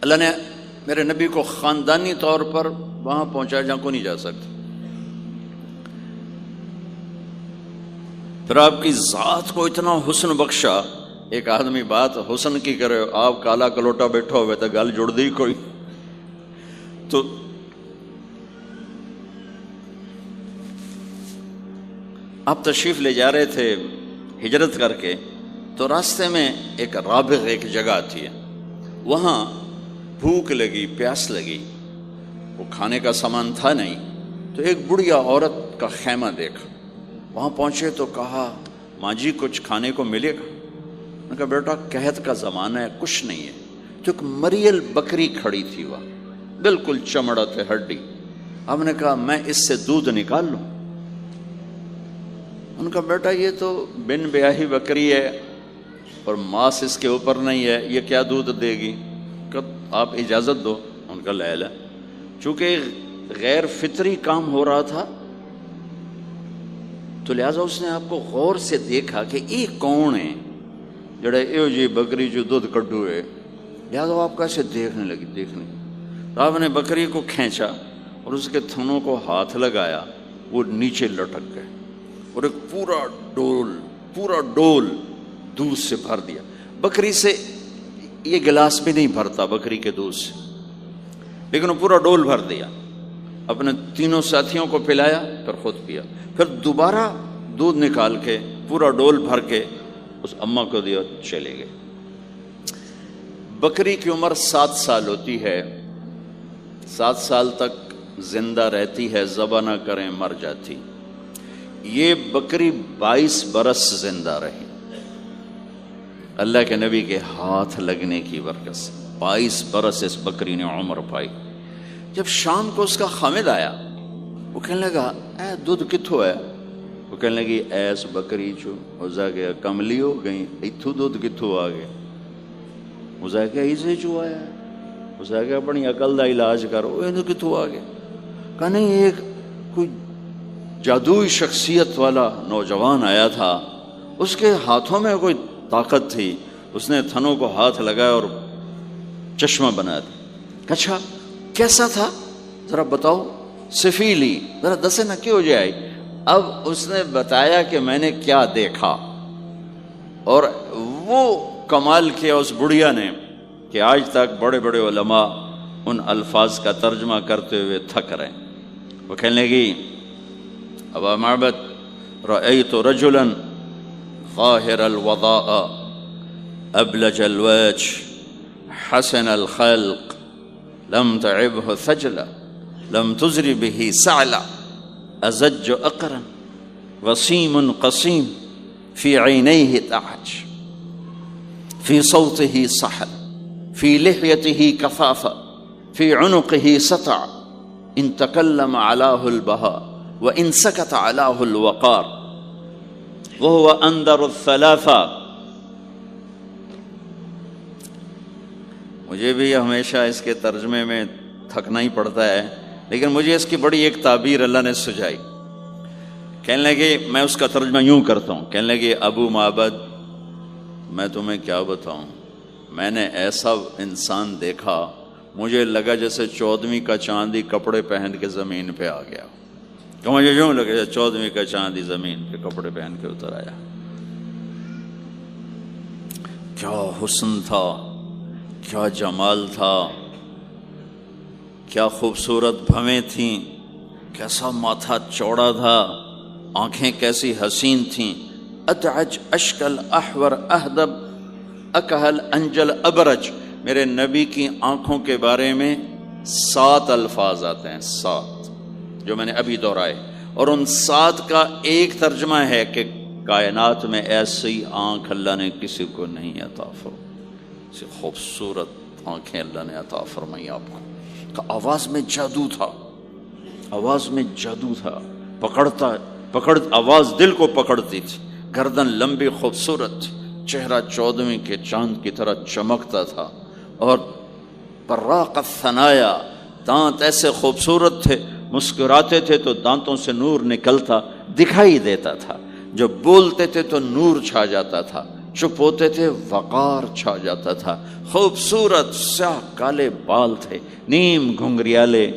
اللہ نے میرے نبی کو خاندانی طور پر وہاں پہنچایا جہاں کو نہیں جا سکتا. پھر آپ کی ذات کو اتنا حسن بخشا. ایک آدمی بات حسن کی کرے، آپ کالا کلوٹا بیٹھا ہوئے تو گل جڑ دی کوئی. تو آپ تشریف لے جا رہے تھے ہجرت کر کے، تو راستے میں ایک رابغ ایک جگہ آتی ہے، وہاں بھوک لگی، پیاس لگی، وہ کھانے کا سامان تھا نہیں، تو ایک بڑھیا عورت کا خیمہ دیکھا. وہاں پہنچے تو کہا ماں جی کچھ کھانے کو ملے گا؟ نے کہا بیٹا قحط کا زمانہ ہے، کچھ نہیں ہے. تو ایک مریل بکری کھڑی تھی وہاں، بالکل چمڑا تھے ہڈی. ہم نے کہا میں اس سے دودھ نکال لوں؟ ان کا بیٹا یہ تو بن بیاہی بکری ہے اور ماس اس کے اوپر نہیں ہے، یہ کیا دودھ دے گی؟ کہ آپ اجازت دو. ان کا لہلا چونکہ غیر فطری کام ہو رہا تھا تو لہٰذا اس نے آپ کو غور سے دیکھا کہ یہ کون ہے جڑا ایو جی بکری جو دودھ کڈو ہے. لہٰذا آپ کیسے دیکھنے لگی. تو آپ نے بکری کو کھینچا اور اس کے تھنوں کو ہاتھ لگایا، وہ نیچے لٹک گئے اور ایک پورا ڈول دودھ سے بھر دیا. بکری سے یہ گلاس بھی نہیں بھرتا بکری کے دودھ سے، لیکن وہ پورا ڈول بھر دیا. اپنے تینوں ساتھیوں کو پلایا، پھر خود پیا. پھر دوبارہ دودھ نکال کے پورا ڈول بھر کے اس اماں کو دیا، چلے گئے. بکری کی عمر 7 سال ہوتی ہے، 7 سال تک زندہ رہتی ہے، ذبح نہ کریں مر جاتی. یہ بکری 22 برس زندہ رہی اللہ کے نبی کے ہاتھ لگنے کی برکت سے. 22 برس اس بکری نے عمر پائی. جب شام کو اس کا خامد آیا، وہ کہنے لگا اے دودھ کتھوں ہے؟ وہ کہنے لگی ایس بکری چو وزا گیا کملی ہو گئی، اتھو دودھ کتھوں آ گیا؟ وزا گیا اسے چو آیا. وزا گیا اپنی عقل دا علاج کرو، یہ کتھوں آ گیا؟ کہا نہیں، ایک کوئی جادوئی شخصیت والا نوجوان آیا تھا، اس کے ہاتھوں میں کوئی طاقت تھی، اس نے تھنوں کو ہاتھ لگایا اور چشمہ بنا دیا. اچھا کیسا تھا ذرا بتاؤ؟ سفیلی، ذرا دسے نہ کیوں جائے. اب اس نے بتایا کہ میں نے کیا دیکھا، اور وہ کمال کیا اس بڑھیا نے کہ آج تک بڑے بڑے علماء ان الفاظ کا ترجمہ کرتے ہوئے تھک رہے. وہ کہنے لگی ابا معبد رأيت رجلا ظاهر الوضاء أبلج الوجه حسن الخلق لم تعبه ثجلا لم تزر به سعلا أزج أقرا وسيم قصيم في عينيه تعج في صوته صحل في لحيته كثافة في عنقه سطع إن تكلم علاه البهاء وإن سكت علاه الوقار وهو أندر الثلاثة. مجھے بھی ہمیشہ اس کے ترجمے میں تھکنا ہی پڑتا ہے، لیکن مجھے اس کی بڑی ایک تعبیر اللہ نے سجائی. کہنے لگے میں اس کا ترجمہ یوں کرتا ہوں. کہنے لگے ابو معبد میں تمہیں کیا بتاؤں، میں نے ایسا انسان دیکھا مجھے لگا جیسے 14ویں کا چاندی کپڑے پہن کے زمین پہ آ گیا. کہ مجھے یوں لگے 14ویں کا چاندی زمین پہ کپڑے پہن کے اتر آیا. کیا حسن تھا، کیا جمال تھا، کیا خوبصورت بھویں تھیں، کیسا ماتھا چوڑا تھا، آنکھیں کیسی حسین تھیں. اتعج اشکل احور اہدب اکہل انجل ابرج. میرے نبی کی آنکھوں کے بارے میں 7 الفاظ آتے ہیں، 7 جو میں نے ابھی دہرائے، اور ان 7 کا ایک ترجمہ ہے کہ کائنات میں ایسی آنکھ اللہ نے کسی کو نہیں عطا فرمائی. ایسی خوبصورت آنکھیں اللہ نے عطا فرمائی آپ کو. کہ آواز میں جادو تھا، آواز میں جادو تھا، آواز دل کو پکڑتی تھی. گردن لمبی خوبصورت تھی، چہرہ 14ویں کے چاند کی طرح چمکتا تھا، اور براق الثنایا، دانت ایسے خوبصورت تھے، مسکراتے تھے تو دانتوں سے نور نکلتا دکھائی دیتا تھا، جب بولتے تھے تو نور چھا جاتا تھا. چپ ہوتے تھے وقار چھا جاتا تھا، خوبصورت سیاہ کالے بال تھے، نیم گھنگریالے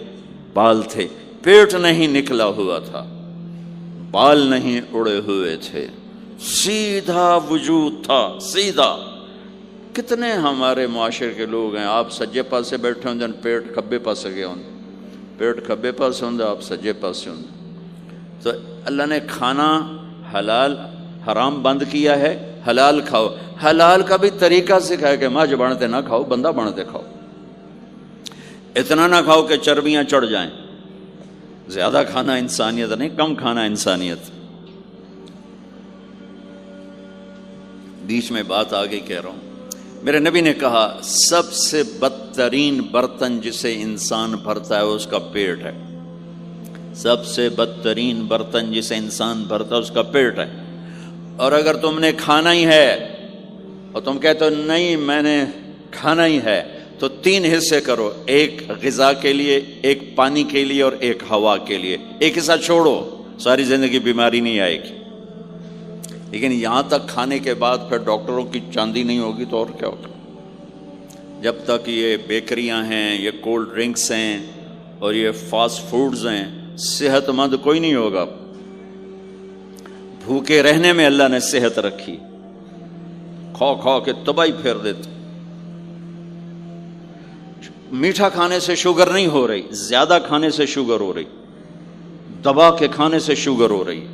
بال تھے، پیٹ نہیں نکلا ہوا تھا، بال نہیں اڑے ہوئے تھے، سیدھا وجود تھا، سیدھا۔ کتنے ہمارے معاشرے کے لوگ ہیں، آپ سجے پاسے بیٹھے ہوں پیٹ کھبے پاسے گئے ہوں، پیٹ کھبے پاسے ہوں آپ سجے پاسے ہوں۔ تو اللہ نے کھانا حلال حرام بند کیا ہے، حلال کھاؤ، حلال کا بھی طریقہ سکھایا کہ ماں بنتے نہ کھاؤ، بندہ بنتے کھاؤ، اتنا نہ کھاؤ کہ چربیاں چڑھ جائیں، زیادہ کھانا انسانیت نہیں، کم کھانا انسانیت۔ بیچ میں بات آگے کہہ رہا ہوں، میرے نبی نے کہا سب سے بدترین برتن جسے انسان بھرتا ہے اس کا پیٹ ہے، سب سے بدترین برتن جسے انسان بھرتا ہے اس کا پیٹ ہے۔ اور اگر تم نے کھانا ہی ہے اور تم کہتے ہو نہیں میں نے کھانا ہی ہے، تو 3 حصے کرو، ایک غذا کے لیے، ایک پانی کے لیے اور ایک ہوا کے لیے، ایک حصہ چھوڑو، ساری زندگی بیماری نہیں آئے گی۔ لیکن یہاں تک کھانے کے بعد پھر ڈاکٹروں کی چاندی نہیں ہوگی تو اور کیا ہوگا؟ جب تک یہ بیکریاں ہیں، یہ کولڈ ڈرنکس ہیں اور یہ فاسٹ فوڈز ہیں، صحت مند کوئی نہیں ہوگا۔ بھوکے رہنے میں اللہ نے صحت رکھی، کھا کھا کے تباہی پھیر دیتے۔ میٹھا کھانے سے شوگر نہیں ہو رہی، زیادہ کھانے سے شوگر ہو رہی، دبا کے کھانے سے شوگر ہو رہی۔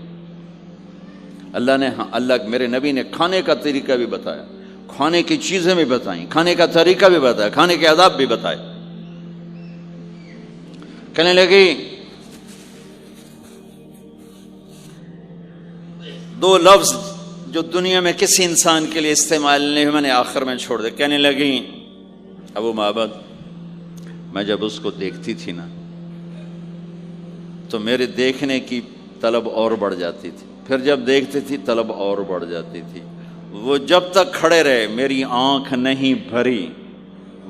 اللہ میرے نبی نے کھانے کا طریقہ بھی بتایا، کھانے کی چیزیں بھی بتائیں، کھانے کا طریقہ بھی بتایا، کھانے کے آداب بھی بتائے۔ کہنے لگی 2 لفظ جو دنیا میں کسی انسان کے لیے استعمال نہیں، میں نے آخر میں چھوڑ دے۔ کہنے لگی ابو معبد، میں جب اس کو دیکھتی تھی نا تو میرے دیکھنے کی طلب اور بڑھ جاتی تھی، پھر جب دیکھتی تھی طلب اور بڑھ جاتی تھی۔ وہ جب تک کھڑے رہے میری آنکھ نہیں بھری۔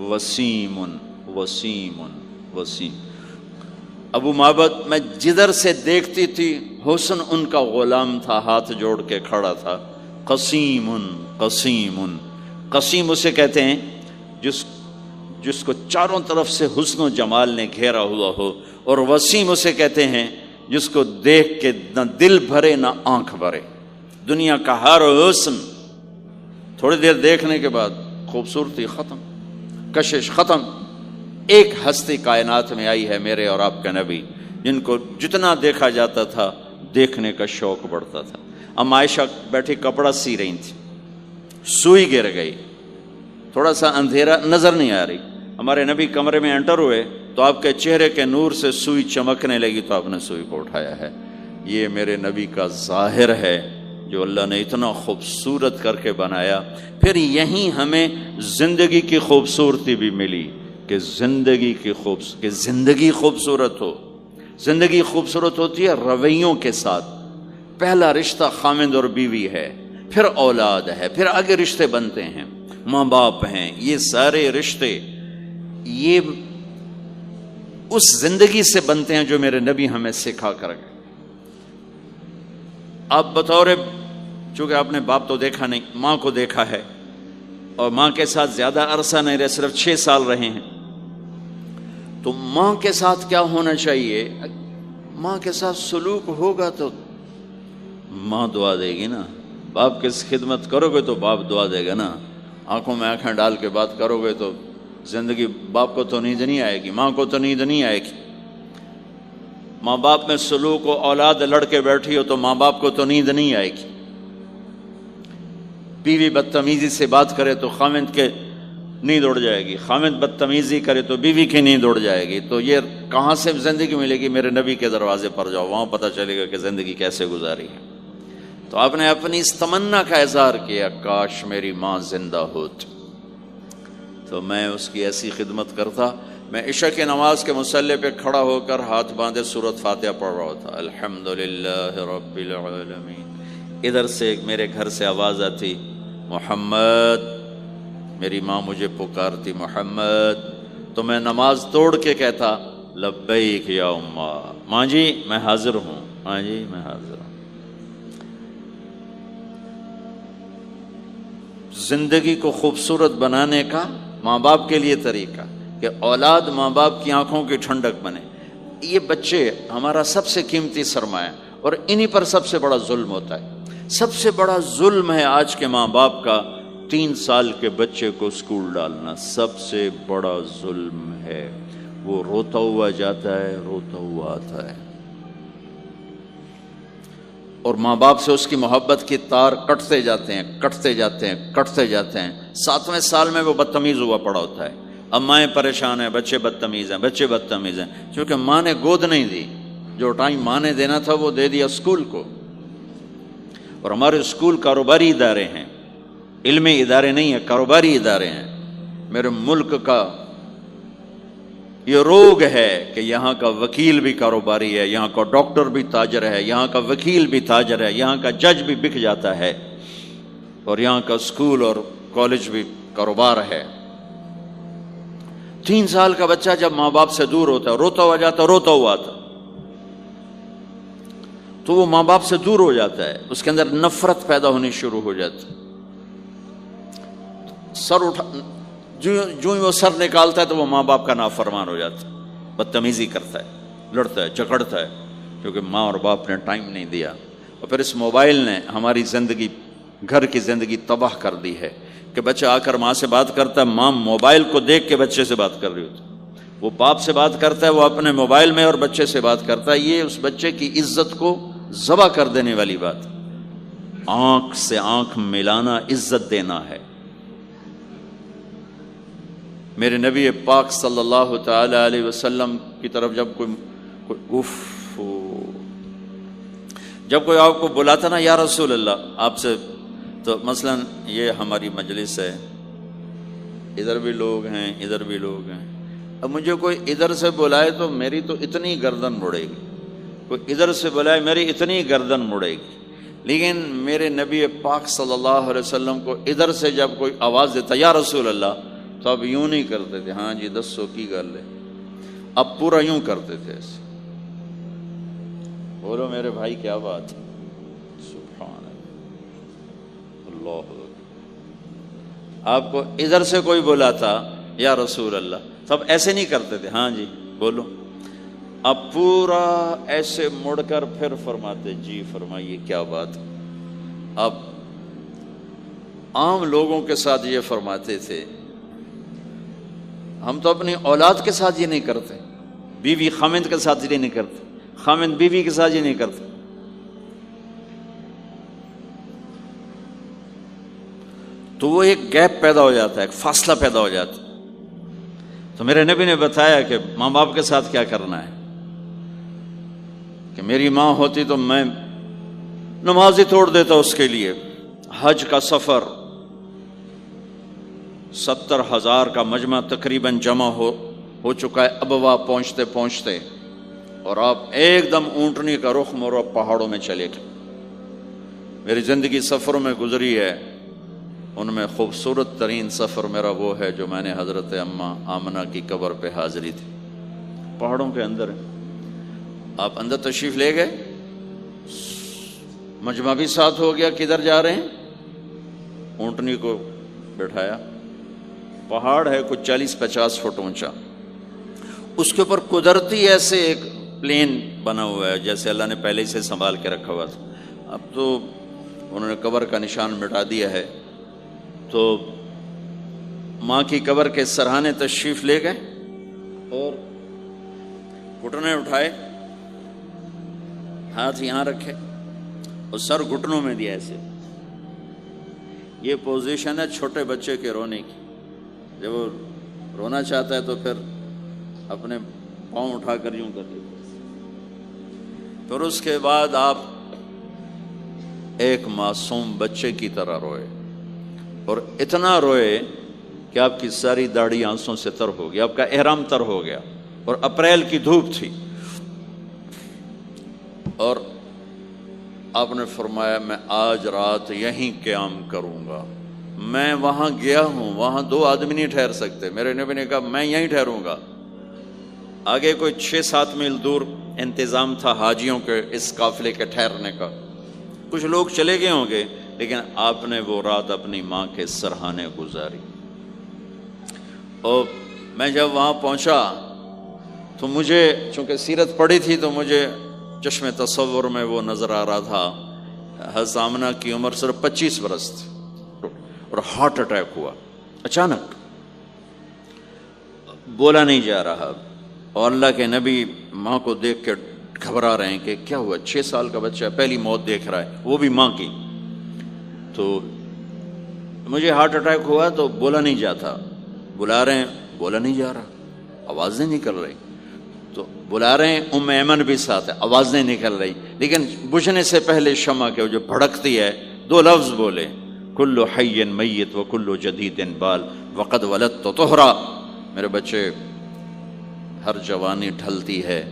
وسیم وسیم وسیم۔ ابو معبد میں جدھر سے دیکھتی تھی حسن ان کا غلام تھا، ہاتھ جوڑ کے کھڑا تھا۔ قسیم قسیم، قسیم اسے کہتے ہیں جس کو چاروں طرف سے حسن و جمال نے گھیرا ہوا ہو، اور وسیم اسے کہتے ہیں جس کو دیکھ کے نہ دل بھرے نہ آنکھ بھرے۔ دنیا کا ہر حسن تھوڑی دیر دیکھنے کے بعد خوبصورتی ختم، کشش ختم۔ ایک ہستی کائنات میں آئی ہے میرے اور آپ کا نبی، جن کو جتنا دیکھا جاتا تھا دیکھنے کا شوق بڑھتا تھا۔ ام عائشہ بیٹھی کپڑا سی رہی تھی، سوئی گر گئی، تھوڑا سا اندھیرا نظر نہیں آ رہی، ہمارے نبی کمرے میں انٹر ہوئے تو آپ کے چہرے کے نور سے سوئی چمکنے لگی تو آپ نے سوئی کو اٹھایا ہے۔ یہ میرے نبی کا ظاہر ہے جو اللہ نے اتنا خوبصورت کر کے بنایا۔ پھر یہیں ہمیں زندگی کی خوبصورتی بھی ملی کہ زندگی خوبصورت ہو۔ زندگی خوبصورت ہوتی ہے رویوں کے ساتھ۔ پہلا رشتہ خامند اور بیوی ہے، پھر اولاد ہے، پھر آگے رشتے بنتے ہیں، ماں باپ ہیں، یہ سارے رشتے یہ اس زندگی سے بنتے ہیں جو میرے نبی ہمیں سکھا کر گئے۔ آپ بطور، چونکہ آپ نے باپ تو دیکھا نہیں، ماں کو دیکھا ہے، اور ماں کے ساتھ زیادہ عرصہ نہیں رہے، صرف 6 سال رہے ہیں، تو ماں کے ساتھ کیا ہونا چاہیے؟ ماں کے ساتھ سلوک ہوگا تو ماں دعا دے گی نا۔ باپ کی خدمت کرو گے تو باپ دعا دے گا نا۔ آنکھوں میں آنکھیں ڈال کے بات کرو گے تو زندگی، باپ کو تو نیند نہیں آئے گی، ماں کو تو نیند نہیں آئے گی۔ ماں باپ میں سلوک و اولاد لڑ کے بیٹھی ہو تو ماں باپ کو تو نیند نہیں آئے گی۔ بیوی بدتمیزی سے بات کرے تو خامند کے نیند اڑ جائے گی، خامند بدتمیزی کرے تو بیوی کی نیند اڑ جائے گی۔ تو یہ کہاں سے زندگی ملے گی؟ میرے نبی کے دروازے پر جاؤ، وہاں پتہ چلے گا کہ زندگی کیسے گزاری ہے۔ تو آپ نے اپنی اس تمنا کا اظہار کیا، کاش میری ماں زندہ ہوتی تو میں اس کی ایسی خدمت کرتا۔ میں عشاء کی نماز کے مصلی پہ کھڑا ہو کر ہاتھ باندھے سورۃ فاتحہ پڑھ رہا تھا، الحمدللہ رب العالمین۔ ادھر سے میرے گھر سے آواز آتی، محمد، میری ماں مجھے پکارتی محمد، تو میں نماز توڑ کے کہتا لبیک یا اماں، ماں جی میں حاضر ہوں، ماں جی میں حاضر ہوں۔ زندگی کو خوبصورت بنانے کا ماں باپ کے لیے طریقہ کہ اولاد ماں باپ کی آنکھوں کی ٹھنڈک بنے. یہ بچے ہمارا سب سے قیمتی سرمایہ، اور انہی پر سب سے بڑا ظلم ہوتا ہے. سب سے بڑا ظلم ہے آج کے ماں باپ کا 3 سال کے بچے کو اسکول ڈالنا. سب سے بڑا ظلم ہے. وہ روتا ہوا جاتا ہے، روتا ہوا آتا ہے، اور ماں باپ سے اس کی محبت کی تار کٹتے جاتے ہیں، کٹتے جاتے ہیں، کٹتے جاتے ہیں. 7ویں سال میں وہ بدتمیز ہوا پڑا ہوتا ہے. اب مائیں پریشان ہیں، بچے بدتمیز ہیں، بچے بدتمیز ہیں، کیونکہ ماں نے گود نہیں دی. جو ٹائم ماں نے دینا تھا وہ دے دیا اسکول کو. اور ہمارے اسکول کاروباری ادارے ہیں، علمی ادارے نہیں ہیں، کاروباری ادارے ہیں. میرے ملک کا یہ روگ ہے کہ یہاں کا وکیل بھی کاروباری ہے، یہاں کا ڈاکٹر بھی تاجر ہے، یہاں کا وکیل بھی تاجر ہے، یہاں کا جج بھی بک جاتا ہے، اور یہاں کا اسکول اور کالج بھی کاروبار ہے. 3 سال کا بچہ جب ماں باپ سے دور ہوتا ہے، روتا ہوا جاتا، روتا ہوا آتا، تو وہ ماں باپ سے دور ہو جاتا ہے. اس کے اندر نفرت پیدا ہونی شروع ہو جاتی. سر اٹھا جو ہی وہ سر نکالتا ہے تو وہ ماں باپ کا نافرمان ہو جاتا ہے، بدتمیزی کرتا ہے، لڑتا ہے، جھگڑتا ہے، کیونکہ ماں اور باپ نے ٹائم نہیں دیا. اور پھر اس موبائل نے ہماری زندگی، گھر کی زندگی تباہ کر دی ہے کہ بچہ آ کر ماں سے بات کرتا ہے، ماں موبائل کو دیکھ کے بچے سے بات کر رہی ہوتی. وہ باپ سے بات کرتا ہے، وہ اپنے موبائل میں، اور بچے سے بات کرتا ہے. یہ اس بچے کی عزت کو ذبح کر دینے والی بات. آنکھ سے آنکھ ملانا عزت دینا ہے. میرے نبی پاک صلی اللہ تعالی علیہ وسلم کی طرف جب کوئی آپ کو بلاتا نا، یا رسول اللہ آپ سے، تو مثلا یہ ہماری مجلس ہے، ادھر بھی لوگ ہیں، ادھر بھی لوگ ہیں. اب مجھے کوئی ادھر سے بلائے تو میری تو اتنی گردن مڑے گی، کوئی ادھر سے بلائے میری اتنی گردن مڑے گی. لیکن میرے نبی پاک صلی اللہ علیہ وسلم کو ادھر سے جب کوئی آواز دیتا یا رسول اللہ، تو اب یوں نہیں کرتے تھے، ہاں جی دسو کی گل ہے. اب پورا یوں کرتے تھے ایسے. بولو میرے بھائی کیا بات ہے. سبحان اللہ. آپ کو ادھر سے کوئی بلاتا یا رسول اللہ، تب ایسے نہیں کرتے تھے، ہاں جی بولو. اب پورا ایسے مڑ کر پھر فرماتے، جی فرمائیے کیا بات. اب عام لوگوں کے ساتھ یہ فرماتے تھے. ہم تو اپنی اولاد کے ساتھ یہ نہیں کرتے، بیوی خامند کے ساتھ یہ نہیں کرتے، خامند بیوی کے ساتھ یہ نہیں کرتے. تو وہ ایک گیپ پیدا ہو جاتا ہے، ایک فاصلہ پیدا ہو جاتا ہے. تو میرے نبی نے بتایا کہ ماں باپ کے ساتھ کیا کرنا ہے. کہ میری ماں ہوتی تو میں نماز ہی توڑ دیتا اس کے لیے. حج کا سفر 70,000 کا مجمع تقریباً جمع ہو چکا ہے ابوا پہنچتے پہنچتے، اور آپ ایک دم اونٹنی کا رخ موڑو، پہاڑوں میں چلے گئے. میری زندگی سفروں میں گزری ہے، ان میں خوبصورت ترین سفر میرا وہ ہے جو میں نے حضرت اماں آمنہ کی قبر پہ حاضری تھی. پہاڑوں کے اندر آپ اندر تشریف لے گئے، مجمع بھی ساتھ ہو گیا. کدھر جا رہے ہیں؟ اونٹنی کو بٹھایا. پہاڑ ہے کچھ 40-50 فٹ اونچا، اس کے اوپر قدرتی ایسے ایک پلین بنا ہوا ہے جیسے اللہ نے پہلے سے سنبھال کے رکھا ہوا تھا. اب تو انہوں نے قبر کا نشان مٹا دیا ہے. تو ماں کی قبر کے سرہانے تشریف لے گئے اور گھٹنے اٹھائے، ہاتھ یہاں رکھے اور سر گھٹنوں میں دیا ایسے. یہ پوزیشن ہے چھوٹے بچے کے رونے کی. جب وہ رونا چاہتا ہے تو پھر اپنے پاؤں اٹھا کر یوں کر لیتے. پھر اس کے بعد آپ ایک معصوم بچے کی طرح روئے، اور اتنا روئے کہ آپ کی ساری داڑھی آنسوں سے تر ہو گئی، آپ کا احرام تر ہو گیا، اور اپریل کی دھوپ تھی. اور آپ نے فرمایا میں آج رات یہیں قیام کروں گا. میں وہاں گیا ہوں، وہاں 2 آدمی نہیں ٹھہر سکتے. میرے نبی نے کہا میں یہیں ٹھہروں گا. آگے کوئی 6-7 میل دور انتظام تھا حاجیوں کے اس قافلے کے ٹھہرنے کا. کچھ لوگ چلے گئے ہوں گے، لیکن آپ نے وہ رات اپنی ماں کے سرہانے گزاری. اور میں جب وہاں پہنچا تو مجھے چونکہ سیرت پڑھی تھی تو مجھے چشم تصور میں وہ نظر آ رہا تھا. حضرت آمنہ کی عمر صرف 25 برس تھی اور ہارٹ اٹیک ہوا اچانک، بولا نہیں جا رہا. اور اللہ کے نبی ماں کو دیکھ کے گھبرا رہے ہیں کہ کیا ہوا، 6 سال کا بچہ پہلی موت دیکھ رہا ہے، وہ بھی ماں کی. تو مجھے ہارٹ اٹیک ہوا تو بولا نہیں جاتا، بلا رہے ہیں بولا نہیں جا رہا، آواز نہیں نکل رہی. تو بلا رہے ہیں، ام ایمن بھی ساتھ ہے، آواز نہیں نکل رہی. لیکن بجھنے سے پہلے شمع کے جو بھڑکتی ہے 2 لفظ بولے، کل حی میت و کل جدید بال وقد ولدت طہرا. میرے بچے، ہر جوانی ڈھلتی ہے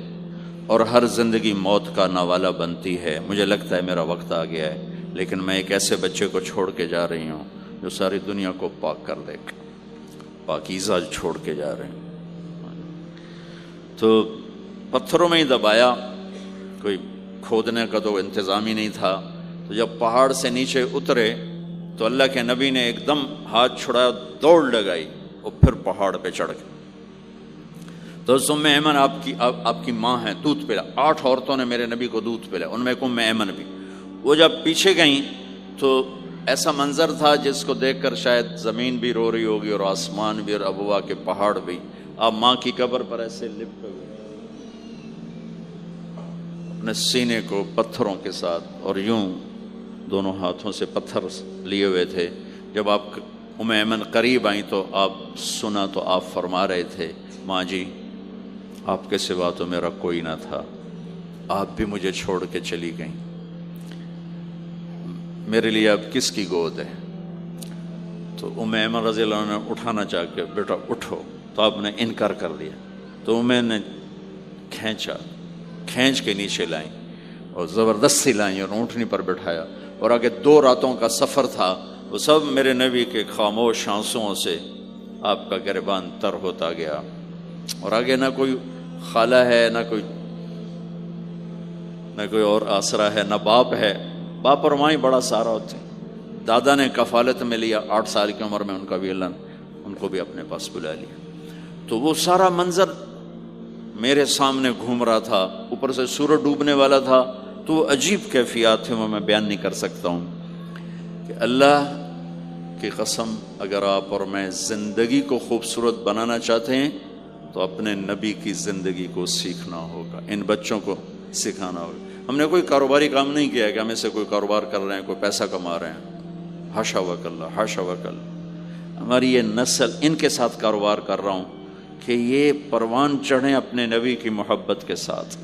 اور ہر زندگی موت کا نوالا بنتی ہے. مجھے لگتا ہے میرا وقت آ گیا ہے، لیکن میں ایک ایسے بچے کو چھوڑ کے جا رہی ہوں جو ساری دنیا کو پاک کر دے گا. پاکیزہ چھوڑ کے جا رہے ہیں. تو پتھروں میں ہی دبایا، کوئی کھودنے کا تو انتظام ہی نہیں تھا. تو جب پہاڑ سے نیچے اترے تو اللہ کے نبی نے ایک دم ہاتھ چھڑایا، دوڑ لگائی اور پھر پہاڑ پہ چڑھ گئے. تو ام ایمن آپ کی ماں ہے، دودھ پلا. 8 عورتوں نے میرے نبی کو دودھ پلا، ان میں ایک ام ایمن بھی. وہ جب پیچھے گئیں تو ایسا منظر تھا جس کو دیکھ کر شاید زمین بھی رو رہی ہوگی اور آسمان بھی اور ابوا کے پہاڑ بھی. آپ ماں کی قبر پر ایسے لپٹ ہوئے اپنے سینے کو پتھروں کے ساتھ اور یوں دونوں ہاتھوں سے پتھر لیے ہوئے تھے. جب آپ ام ایمن قریب آئیں تو آپ سنا تو آپ فرما رہے تھے، ماں جی آپ کے سوا تو میرا کوئی نہ تھا، آپ بھی مجھے چھوڑ کے چلی گئیں، میرے لیے اب کس کی گود ہے. تو ام ایمن رضی اللہ عنہ نے اٹھانا چاہ کے، بیٹا اٹھو، تو آپ نے انکار کر دیا. تو ام نے کھینچ کے نیچے لائیں اور زبردستی لائیں اور اونٹنی پر بٹھایا. اور آگے 2 راتوں کا سفر تھا، وہ سب میرے نبی کے خاموش آنسوؤں سے آپ کا گریبان تر ہوتا گیا. اور آگے نہ کوئی خالہ ہے، نہ کوئی اور آسرا ہے، نہ باپ ہے. باپ اور ماں ہی بڑا سہارا ہوتے ہیں. دادا نے کفالت میں لیا 8 سال کی عمر میں، ان کا بھی اللہ نے ان کو بھی اپنے پاس بلا لیا. تو وہ سارا منظر میرے سامنے گھوم رہا تھا. اوپر سے سورج ڈوبنے والا تھا، تو وہ عجیب کیفیات تھے، وہ میں بیان نہیں کر سکتا ہوں. کہ اللہ کی قسم، اگر آپ اور میں زندگی کو خوبصورت بنانا چاہتے ہیں تو اپنے نبی کی زندگی کو سیکھنا ہوگا، ان بچوں کو سکھانا ہوگا. ہم نے کوئی کاروباری کام نہیں کیا ہے کہ ہم سے کوئی کاروبار کر رہے ہیں، کوئی پیسہ کما رہے ہیں. حاشا وکلا، حاشا وکلا. ہماری یہ نسل، ان کے ساتھ کاروبار کر رہا ہوں کہ یہ پروان چڑھیں اپنے نبی کی محبت کے ساتھ،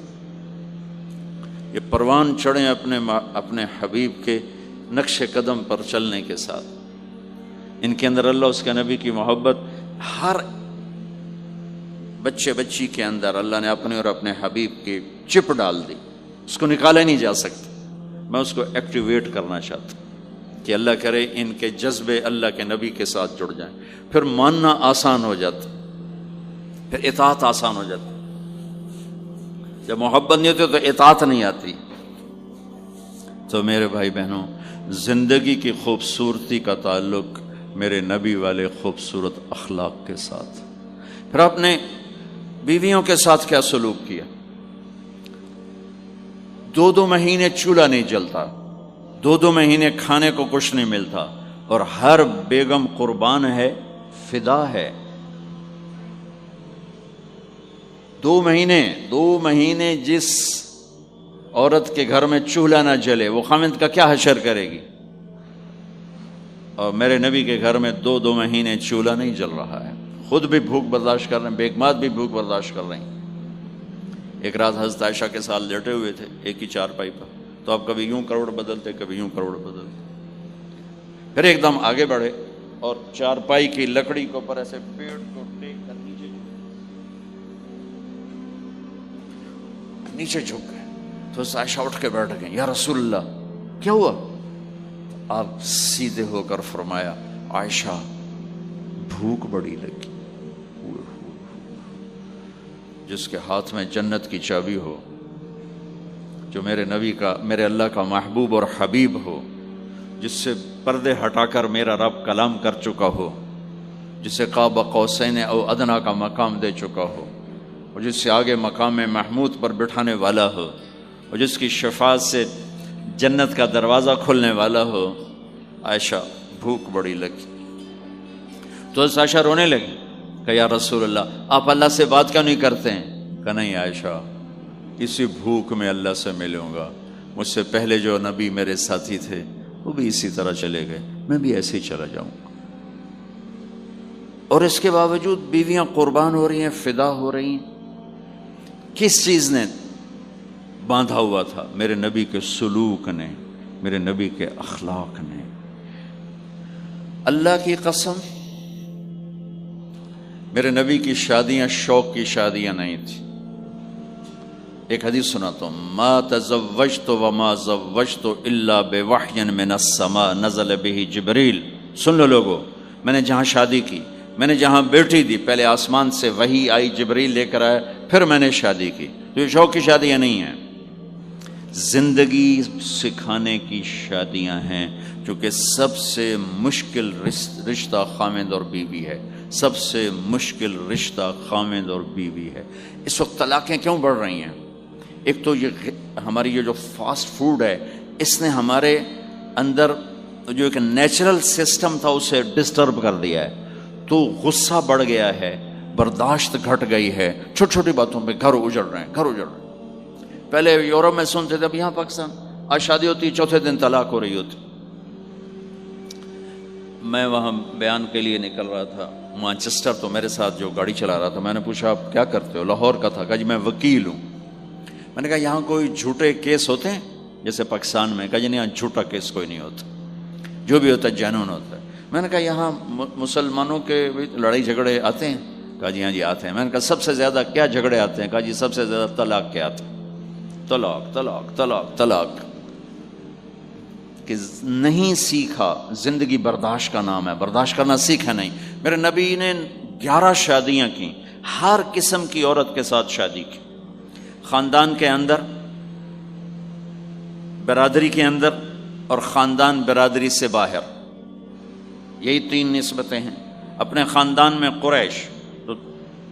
یہ پروان چڑھیں اپنے حبیب کے نقش قدم پر چلنے کے ساتھ. ان کے اندر اللہ، اس کے نبی کی محبت، ہر بچے بچی کے اندر اللہ نے اپنے اور اپنے حبیب کی چپ ڈال دی. اس کو نکالا نہیں جا سکتا. میں اس کو ایکٹیویٹ کرنا چاہتا ہوں کہ اللہ کرے ان کے جذبے اللہ کے نبی کے ساتھ جڑ جائیں. پھر ماننا آسان ہو جاتا، پھر اطاعت آسان ہو جاتی. جب محبت نہیں ہوتی تو اطاعت نہیں آتی. تو میرے بھائی بہنوں، زندگی کی خوبصورتی کا تعلق میرے نبی والے خوبصورت اخلاق کے ساتھ. پھر آپ نے بیویوں کے ساتھ کیا سلوک کیا. 2 مہینے چولہا نہیں جلتا، 2 مہینے کھانے کو کچھ نہیں ملتا، اور ہر بیگم قربان ہے، فدا ہے. 2 مہینے جس عورت کے گھر میں چولہا نہ جلے وہ خامند کا کیا حشر کرے گی. اور میرے نبی کے گھر میں 2 مہینے چولہا نہیں جل رہا ہے، خود بھی بھوک برداشت کر رہے ہیں، بیگمات بھی بھوک برداشت کر رہے ہیں. ایک رات حضرت عائشہ کے ساتھ لیٹے ہوئے تھے ایک ہی چارپائی پر. تو آپ کبھی یوں کروڑ بدلتے، کبھی یوں کروڑ بدلتے. پھر ایک دم آگے بڑھے اور چارپائی کی لکڑی کے اوپر ایسے پیڑ کو ٹیک کر نیچے جھک گئے. تو عائشہ اٹھ کے بیٹھ گئے، یا رسول اللہ کیا ہوا؟ آپ سیدھے ہو کر فرمایا، عائشہ بھوک بڑی لگی. جس کے ہاتھ میں جنت کی چابی ہو، جو میرے نبی کا، میرے اللہ کا محبوب اور حبیب ہو، جس سے پردے ہٹا کر میرا رب کلام کر چکا ہو، جسے قاب قوسین او ادنا کا مقام دے چکا ہو، اور جس سے آگے مقام محمود پر بٹھانے والا ہو، اور جس کی شفاعت سے جنت کا دروازہ کھلنے والا ہو۔ عائشہ بھوک بڑی لگی تو عائشہ رونے لگی کہ یا رسول اللہ آپ اللہ سے بات کیوں نہیں کرتے ہیں؟ کہ نہیں عائشہ، اسی بھوک میں اللہ سے ملوں گا، مجھ سے پہلے جو نبی میرے ساتھی تھے وہ بھی اسی طرح چلے گئے، میں بھی ایسے ہی چلا جاؤں گا۔ اور اس کے باوجود بیویاں قربان ہو رہی ہیں، فدا ہو رہی ہیں۔ کس چیز نے باندھا ہوا تھا؟ میرے نبی کے سلوک نے، میرے نبی کے اخلاق نے۔ اللہ کی قسم، میرے نبی کی شادیاں شوق کی شادیاں نہیں تھی۔ ایک حدیث سناتا ہوں، ما تزوجت وما زوجت الا بوحی من السماء نزل به جبریل۔ سن لو لوگو، میں نے جہاں شادی کی، میں نے جہاں بیٹی دی، پہلے آسمان سے وحی آئی، جبریل لے کر آئے، پھر میں نے شادی کی۔ تو یہ شوق کی شادیاں نہیں ہیں، زندگی سکھانے کی شادیاں ہیں، چونکہ سب سے مشکل رشتہ خامند اور بیوی ہے، سب سے مشکل رشتہ خامند اور بیوی ہے۔ اس وقت طلاقیں کیوں بڑھ رہی ہیں؟ ایک تو یہ ہماری یہ جو فاسٹ فوڈ ہے، اس نے ہمارے اندر جو ایک نیچرل سسٹم تھا اسے ڈسٹرب کر دیا ہے، تو غصہ بڑھ گیا ہے، برداشت گھٹ گئی ہے، چھوٹی چھوٹی باتوں پہ گھر اجڑ رہے ہیں، گھر اجڑ رہے ہیں۔ پہلے یورپ میں سنتے تھے، اب یہاں پاکستان آج شادی ہوتی، چوتھے دن طلاق ہو رہی ہوتی۔ میں وہاں بیان کے لیے نکل رہا تھا مانچسٹر، تو میرے ساتھ جو گاڑی چلا رہا تھا، میں نے پوچھا آپ کیا کرتے ہو؟ لاہور کا تھا۔ کہا جی میں وکیل ہوں۔ میں نے کہا یہاں کوئی جھوٹے کیس ہوتے ہیں جیسے پاکستان میں؟ کہا جی نہیں، یہاں جھوٹا کیس کوئی نہیں ہوتا، جو بھی ہوتا ہے جنون ہوتا ہے۔ میں نے کہا یہاں مسلمانوں کے لڑائی جھگڑے آتے ہیں؟ کہا جی ہاں جی آتے ہیں۔ میں نے کہا سب سے زیادہ کیا جھگڑے آتے ہیں؟ کہا جی سب سے زیادہ طلاق کے آتے ہیں، طلاق طلاق طلاق طلاق۔ کہ نہیں سیکھا، زندگی برداشت کا نام ہے، برداشت کرنا سیکھا نہیں۔ میرے نبی نے 11 شادیاں کی، ہر قسم کی عورت کے ساتھ شادی کی، خاندان کے اندر، برادری کے اندر، اور خاندان برادری سے باہر۔ یہی 3 نسبتیں ہیں۔ اپنے خاندان میں قریش، تو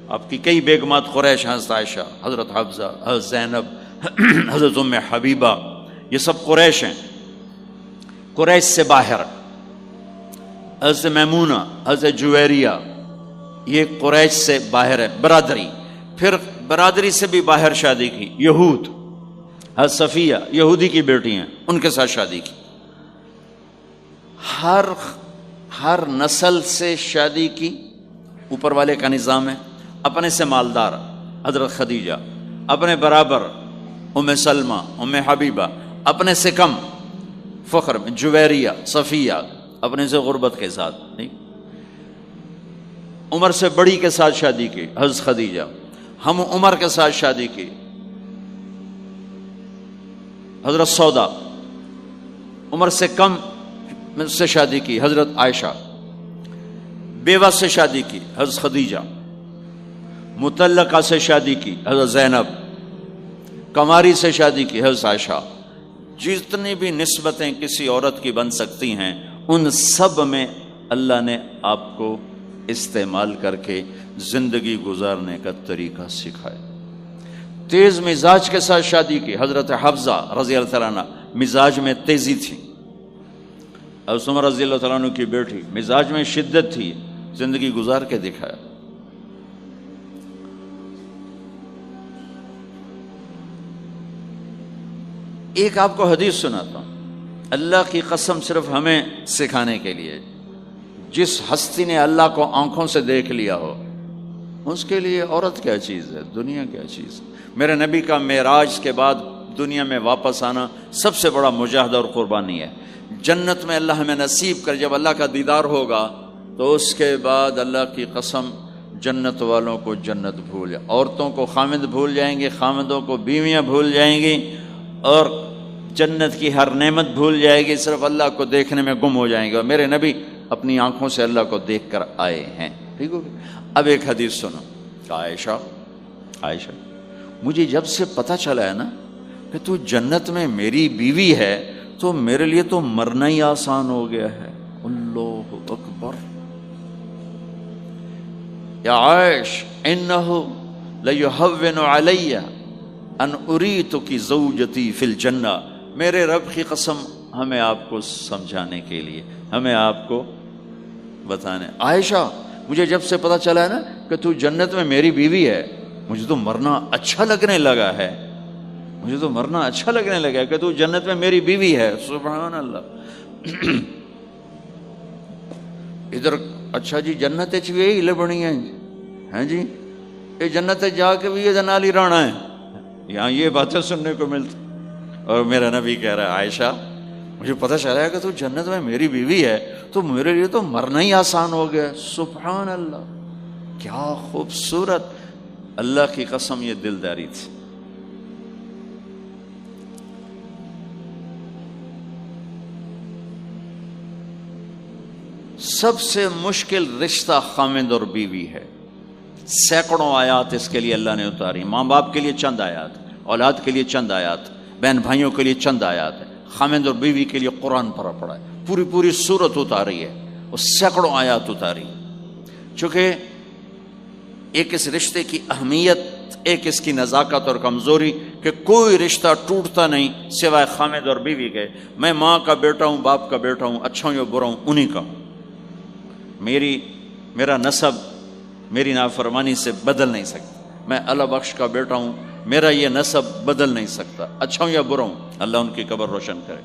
آپ کی کئی بیگمات قریش، حضرت عائشہ، حضرت حفصہ، حضرت زینب، حضرت ام حبیبہ، یہ سب قریش ہیں۔ قریش سے باہر حضرت میمونہ، حضرت جویریہ، یہ قریش سے باہر ہے، برادری۔ پھر برادری سے بھی باہر شادی کی، یہود، حضرت صفیہ یہودی کی بیٹی ہیں، ان کے ساتھ شادی کی۔ ہر نسل سے شادی کی، اوپر والے کا نظام ہے۔ اپنے سے مالدار حضرت خدیجہ، اپنے برابر ام سلمہ، ام حبیبہ، اپنے سے کم فخر میں جویریہ، صفیہ، اپنے سے غربت کے ساتھ نہیں۔ عمر سے بڑی کے ساتھ شادی کی، حضرت خدیجہ۔ ہم عمر کے ساتھ شادی کی، حضرت سودا۔ عمر سے کم سے شادی کی، حضرت عائشہ۔ بیوہ سے شادی کی، حضرت خدیجہ۔ مطلقہ سے شادی کی، حضرت زینب۔ کماری سے شادی کی، حضرت عائشہ۔ جتنی بھی نسبتیں کسی عورت کی بن سکتی ہیں، ان سب میں اللہ نے آپ کو استعمال کر کے زندگی گزارنے کا طریقہ سکھایا۔ تیز مزاج کے ساتھ شادی کی، حضرت حفصہ رضی اللہ تعالیٰ عنہ، مزاج میں تیزی تھی۔ حضرت عمر رضی اللہ تعالیٰ عنہ کی بیٹی، مزاج میں شدت تھی، زندگی گزار کے دکھایا۔ ایک آپ کو حدیث سناتا ہوں، اللہ کی قسم صرف ہمیں سکھانے کے لیے۔ جس ہستی نے اللہ کو آنکھوں سے دیکھ لیا ہو، اس کے لیے عورت کیا چیز ہے، دنیا کیا چیز ہے۔ میرے نبی کا معراج کے بعد دنیا میں واپس آنا سب سے بڑا مجاہدہ اور قربانی ہے۔ جنت میں اللہ ہمیں نصیب کر، جب اللہ کا دیدار ہوگا تو اس کے بعد اللہ کی قسم جنت والوں کو جنت بھول جائے، عورتوں کو خامد بھول جائیں گے، خامدوں کو بیویاں بھول جائیں گی، اور جنت کی ہر نعمت بھول جائے گی، صرف اللہ کو دیکھنے میں گم ہو جائیں گے۔ اور میرے نبی اپنی آنکھوں سے اللہ کو دیکھ کر آئے ہیں، ٹھیک ہو گیا۔ اب ایک حدیث سنو کہ عائشہ مجھے جب سے پتہ چلا ہے نا کہ تو جنت میں میری بیوی ہے، تو میرے لیے تو مرنا ہی آسان ہو گیا ہے۔ اللہ اکبر۔ یا عائش انہ لیہون علی ان اریتک زوجتی فی الجنہ، میرے رب کی قسم ہمیں آپ کو سمجھانے کے لیے، ہمیں آپ کو بتانے، عائشہ مجھے جب سے پتا چلا ہے نا کہ تو جنت میں میری بیوی ہے، مجھے تو مرنا اچھا لگنے لگا ہے، مجھے تو مرنا اچھا لگنے لگا ہے کہ تو جنت میں میری بیوی ہے۔ سبحان اللہ۔ ادھر اچھا جی جنت بھی یہی لبنی ہے جی، یہ جنت جا کے بھی یہ جنالی رانا ہے، یہاں یہ باتیں سننے کو ملتی۔ اور میرا نبی کہہ رہا ہے عائشہ مجھے پتہ چلا ہے کہ تو جنت میں میری بیوی ہے، تو میرے لیے تو مرنا ہی آسان ہو گیا۔ سبحان اللہ، کیا خوبصورت، اللہ کی قسم یہ دلداری تھی۔ سب سے مشکل رشتہ خامند اور بیوی ہے، سینکڑوں آیات اس کے لیے اللہ نے اتاری، ماں باپ کے لیے چند آیات، اولاد کے لیے چند آیات، بہن بھائیوں کے لیے چند آیات ہے، خامند اور بیوی کے لیے قرآن پڑھا ہے، پوری سورت اتاری ہے، اور سینکڑوں آیات اتاری، چونکہ ایک اس رشتے کی اہمیت، ایک اس کی نزاکت اور کمزوری کہ کوئی رشتہ ٹوٹتا نہیں سوائے خامند اور بیوی کے۔ میں ماں کا بیٹا ہوں، باپ کا بیٹا ہوں، اچھا ہوں یا برا ہوں، انہی کا ہوں، میرا نسب میری نافرمانی سے بدل نہیں سکتا، میں اللہ بخش کا بیٹا ہوں، میرا یہ نسب بدل نہیں سکتا، اچھا ہوں یا برا ہوں، اللہ ان کی قبر روشن کرے۔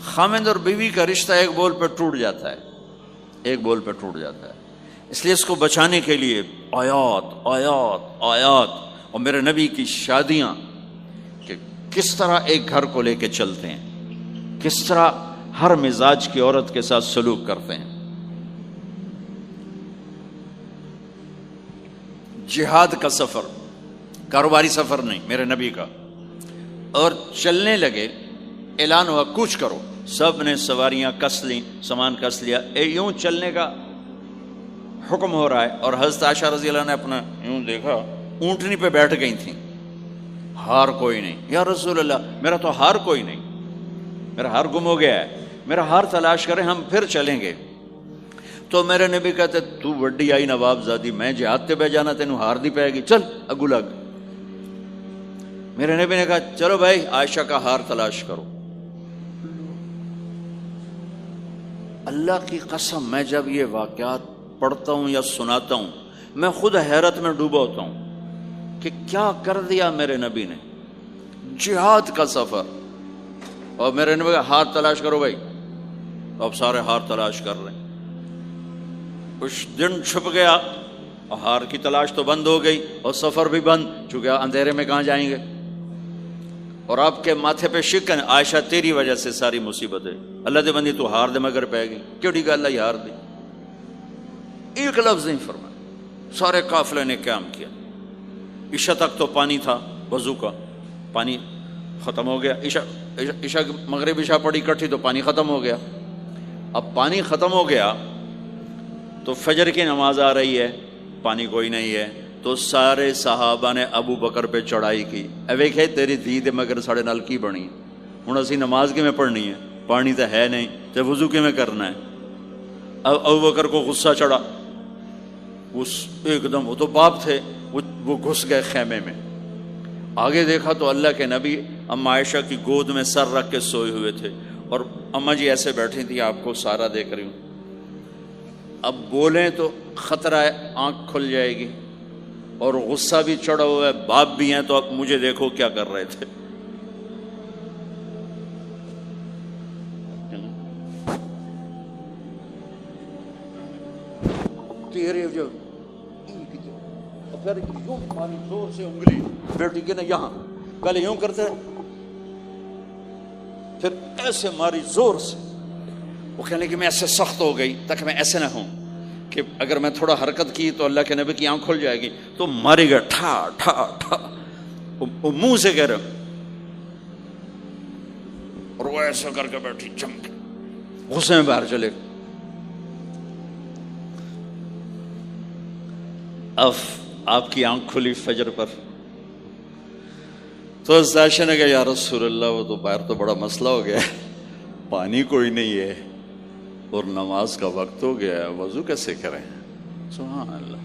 خامند اور بیوی کا رشتہ ایک بول پہ ٹوٹ جاتا ہے، ایک بول پہ ٹوٹ جاتا ہے، اس لیے اس کو بچانے کے لیے آیات آیات آیات، اور میرے نبی کی شادیاں کہ کس طرح ایک گھر کو لے کے چلتے ہیں، کس طرح ہر مزاج کی عورت کے ساتھ سلوک کرتے ہیں۔ جہاد کا سفر، کاروباری سفر نہیں، میرے نبی کا، اور چلنے لگے، اعلان ہوا کوچ کرو، سب نے سواریاں کس لیں، سامان کس لیا، یوں چلنے کا حکم ہو رہا ہے، اور حضرت عائشہ رضی اللہ نے اپنا یوں دیکھا، اونٹنی پہ بیٹھ گئی تھیں، ہار کوئی نہیں، یا رسول اللہ میرا تو ہار کوئی نہیں، میرا ہار گم ہو گیا ہے، میرا ہار تلاش کریں ہم پھر چلیں گے۔ تو میرے نبی کہتے تو وڈی آئی نواب زادی، میں جہاد تے بہ جانا تینوں ہار دی پائے گی، چل اگو لگ۔ میرے نبی نے کہا چلو بھائی عائشہ کا ہار تلاش کرو۔ اللہ کی قسم میں جب یہ واقعات پڑھتا ہوں یا سناتا ہوں میں خود حیرت میں ڈوبا ہوتا ہوں کہ کیا کر دیا میرے نبی نے، جہاد کا سفر، اور میرے نبی کا ہار تلاش کرو بھائی، اب سارے ہار تلاش کر رہے ہیں، کچھ دن چھپ گیا اور ہار کی تلاش تو بند ہو گئی اور سفر بھی بند، چونکہ اندھیرے میں کہاں جائیں گے، اور آپ کے ماتھے پہ شکن، عائشہ تیری وجہ سے ساری مصیبت ہے، اللہ دے بندی تو ہار دے مگر پہ گئی، کیوں گا اللہ ہار دی، ایک لفظ نہیں فرمایا، سارے قافلے نے قیام کیا، عشاء تک تو پانی تھا وضو کا، پانی ختم ہو گیا، عشاء مغرب عشاء پڑی اکٹھی تو پانی ختم ہو گیا، اب پانی ختم ہو گیا تو فجر کی نماز آ رہی ہے، پانی کوئی نہیں ہے، تو سارے صحابہ نے ابو بکر پہ چڑھائی کی، ویکھے تیری دھی دے مگر ساڑے نال کی بنی، ہن اسی نماز کی میں پڑھنی ہے، پانی تو ہے نہیں تو وضو کی میں کرنا ہے۔ اب ابو بکر کو غصہ چڑھا، اس ایک دم، وہ تو باپ تھے، وہ گھس گئے خیمے میں، آگے دیکھا تو اللہ کے نبی اما عائشہ کی گود میں سر رکھ کے سوئے ہوئے تھے، اور اما جی ایسے بیٹھی تھی، آپ کو سارا دیکھ رہی ہوں، اب بولیں تو خطرہ ہے آنکھ کھل جائے گی، اور غصہ بھی چڑھا ہوا ہے، باپ بھی ہیں، تو اب مجھے دیکھو کیا کر رہے تھے۔ تیرے جو پھر یوں ماری زور سے انگلی بیٹی کے نا یہاں، پہلے یوں کرتے پھر ایسے ماری زور سے، وہ کہنے کہ میں ایسے سخت ہو گئی تاکہ میں ایسے نہ ہوں کہ اگر میں تھوڑا حرکت کی تو اللہ کے نبی کی آنکھ کھل جائے گی، تو ماری گیا ٹھا ٹھا ٹھا، وہ منہ سے کہہ رہے، اور وہ ایسا کر کے بیٹھی چمک، غصے میں باہر چلے۔ اب آپ کی آنکھ کھلی فجر پر، تو عائشہ نے کہا یا رسول اللہ وہ تو باہر تو بڑا مسئلہ ہو گیا ہے، پانی کوئی نہیں ہے اور نماز کا وقت ہو گیا ہے، وضو کیسے کریں؟ سبحان اللہ،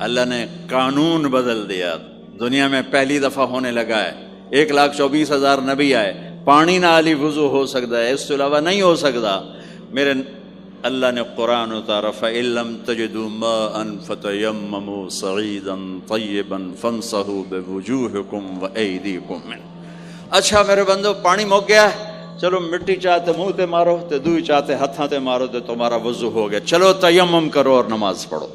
اللہ نے قانون بدل دیا، دنیا میں پہلی دفعہ ہونے لگا ہے۔ 1,24,000 نبی آئے، پانی نہ علی وضو ہو سکتا ہے، اس کے علاوہ نہیں ہو سکتا۔ میرے اللہ نے قرآن اتارا فَإِن لَّمْ تَجِدُوا مَاءً فَتَيَمَّمُوا صَعِيدًا طَيِّبًا فَامْسَحُوا بِوُجُوهِكُمْ وَأَيْدِيكُمْ مِنْهُ۔ اچھا میرے بندو، پانی مک گیا ہے، چلو مٹی چاہتے منہ تے مارو تے دوئی چاہتے ہتھاں تے مارو تے تمہارا وضو ہو گیا، چلو تیمم کرو اور نماز پڑھو۔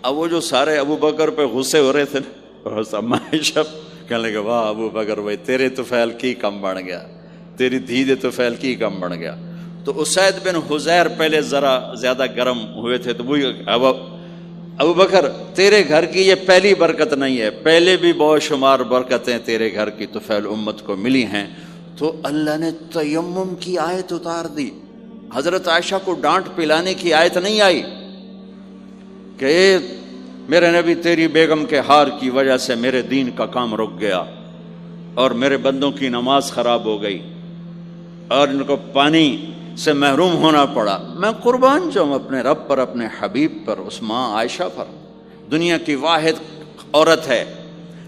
اب وہ جو سارے ابو بکر پہ غصے ہو رہے تھے نا، عائشہ کہنے لگے واہ ابو بکر بھائی تیرے طفیل کی کم بن گیا، تیری دھی دے طفیل کی کم بن گیا۔ تو اسید بن حذیر پہلے ذرا زیادہ گرم ہوئے تھے، تو وہی ابو بکر تیرے گھر کی یہ پہلی برکت نہیں ہے، پہلے بھی بہت شمار برکتیں تیرے گھر کی طفیل امت کو ملی ہیں۔ تو اللہ نے تیمم کی آیت اتار دی، حضرت عائشہ کو ڈانٹ پلانے کی آیت نہیں آئی کہ میرے نبی تیری بیگم کے ہار کی وجہ سے میرے دین کا کام رک گیا اور میرے بندوں کی نماز خراب ہو گئی اور ان کو پانی سے محروم ہونا پڑا۔ میں قربان جاؤں اپنے رب پر، اپنے حبیب پر، اس ماں عائشہ پر، دنیا کی واحد عورت ہے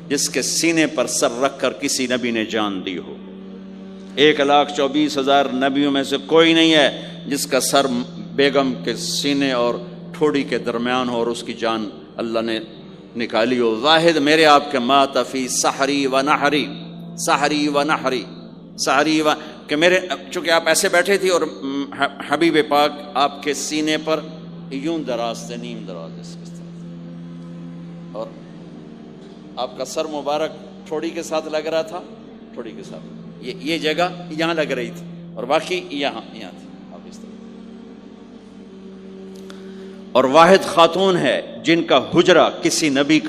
جس کے سینے پر سر رکھ کر کسی نبی نے جان دی ہو۔ 1,24,000 نبیوں میں سے کوئی نہیں ہے جس کا سر بیگم کے سینے اور ٹھوڑی کے درمیان ہو اور اس کی جان اللہ نے نکالی ہو۔ واحد میرے آپ کے مات فی سحری و نحری، سحری و نحری، سحری و کہ میرے چونکہ آپ ایسے بیٹھے تھی اور حبیب پاک آپ کے سینے پر یوں دراز تھے، نیم دراز اس طرح، اور آپ کا سر مبارک ٹھوڑی کے ساتھ لگ رہا تھا، ٹھوڑی کے ساتھ یہ جگہ یہاں لگ رہی تھی اور باقی یہاں تھی، آپ اس طرح۔ اور واحد خاتون ہے جن کا حجرہ کسی نبی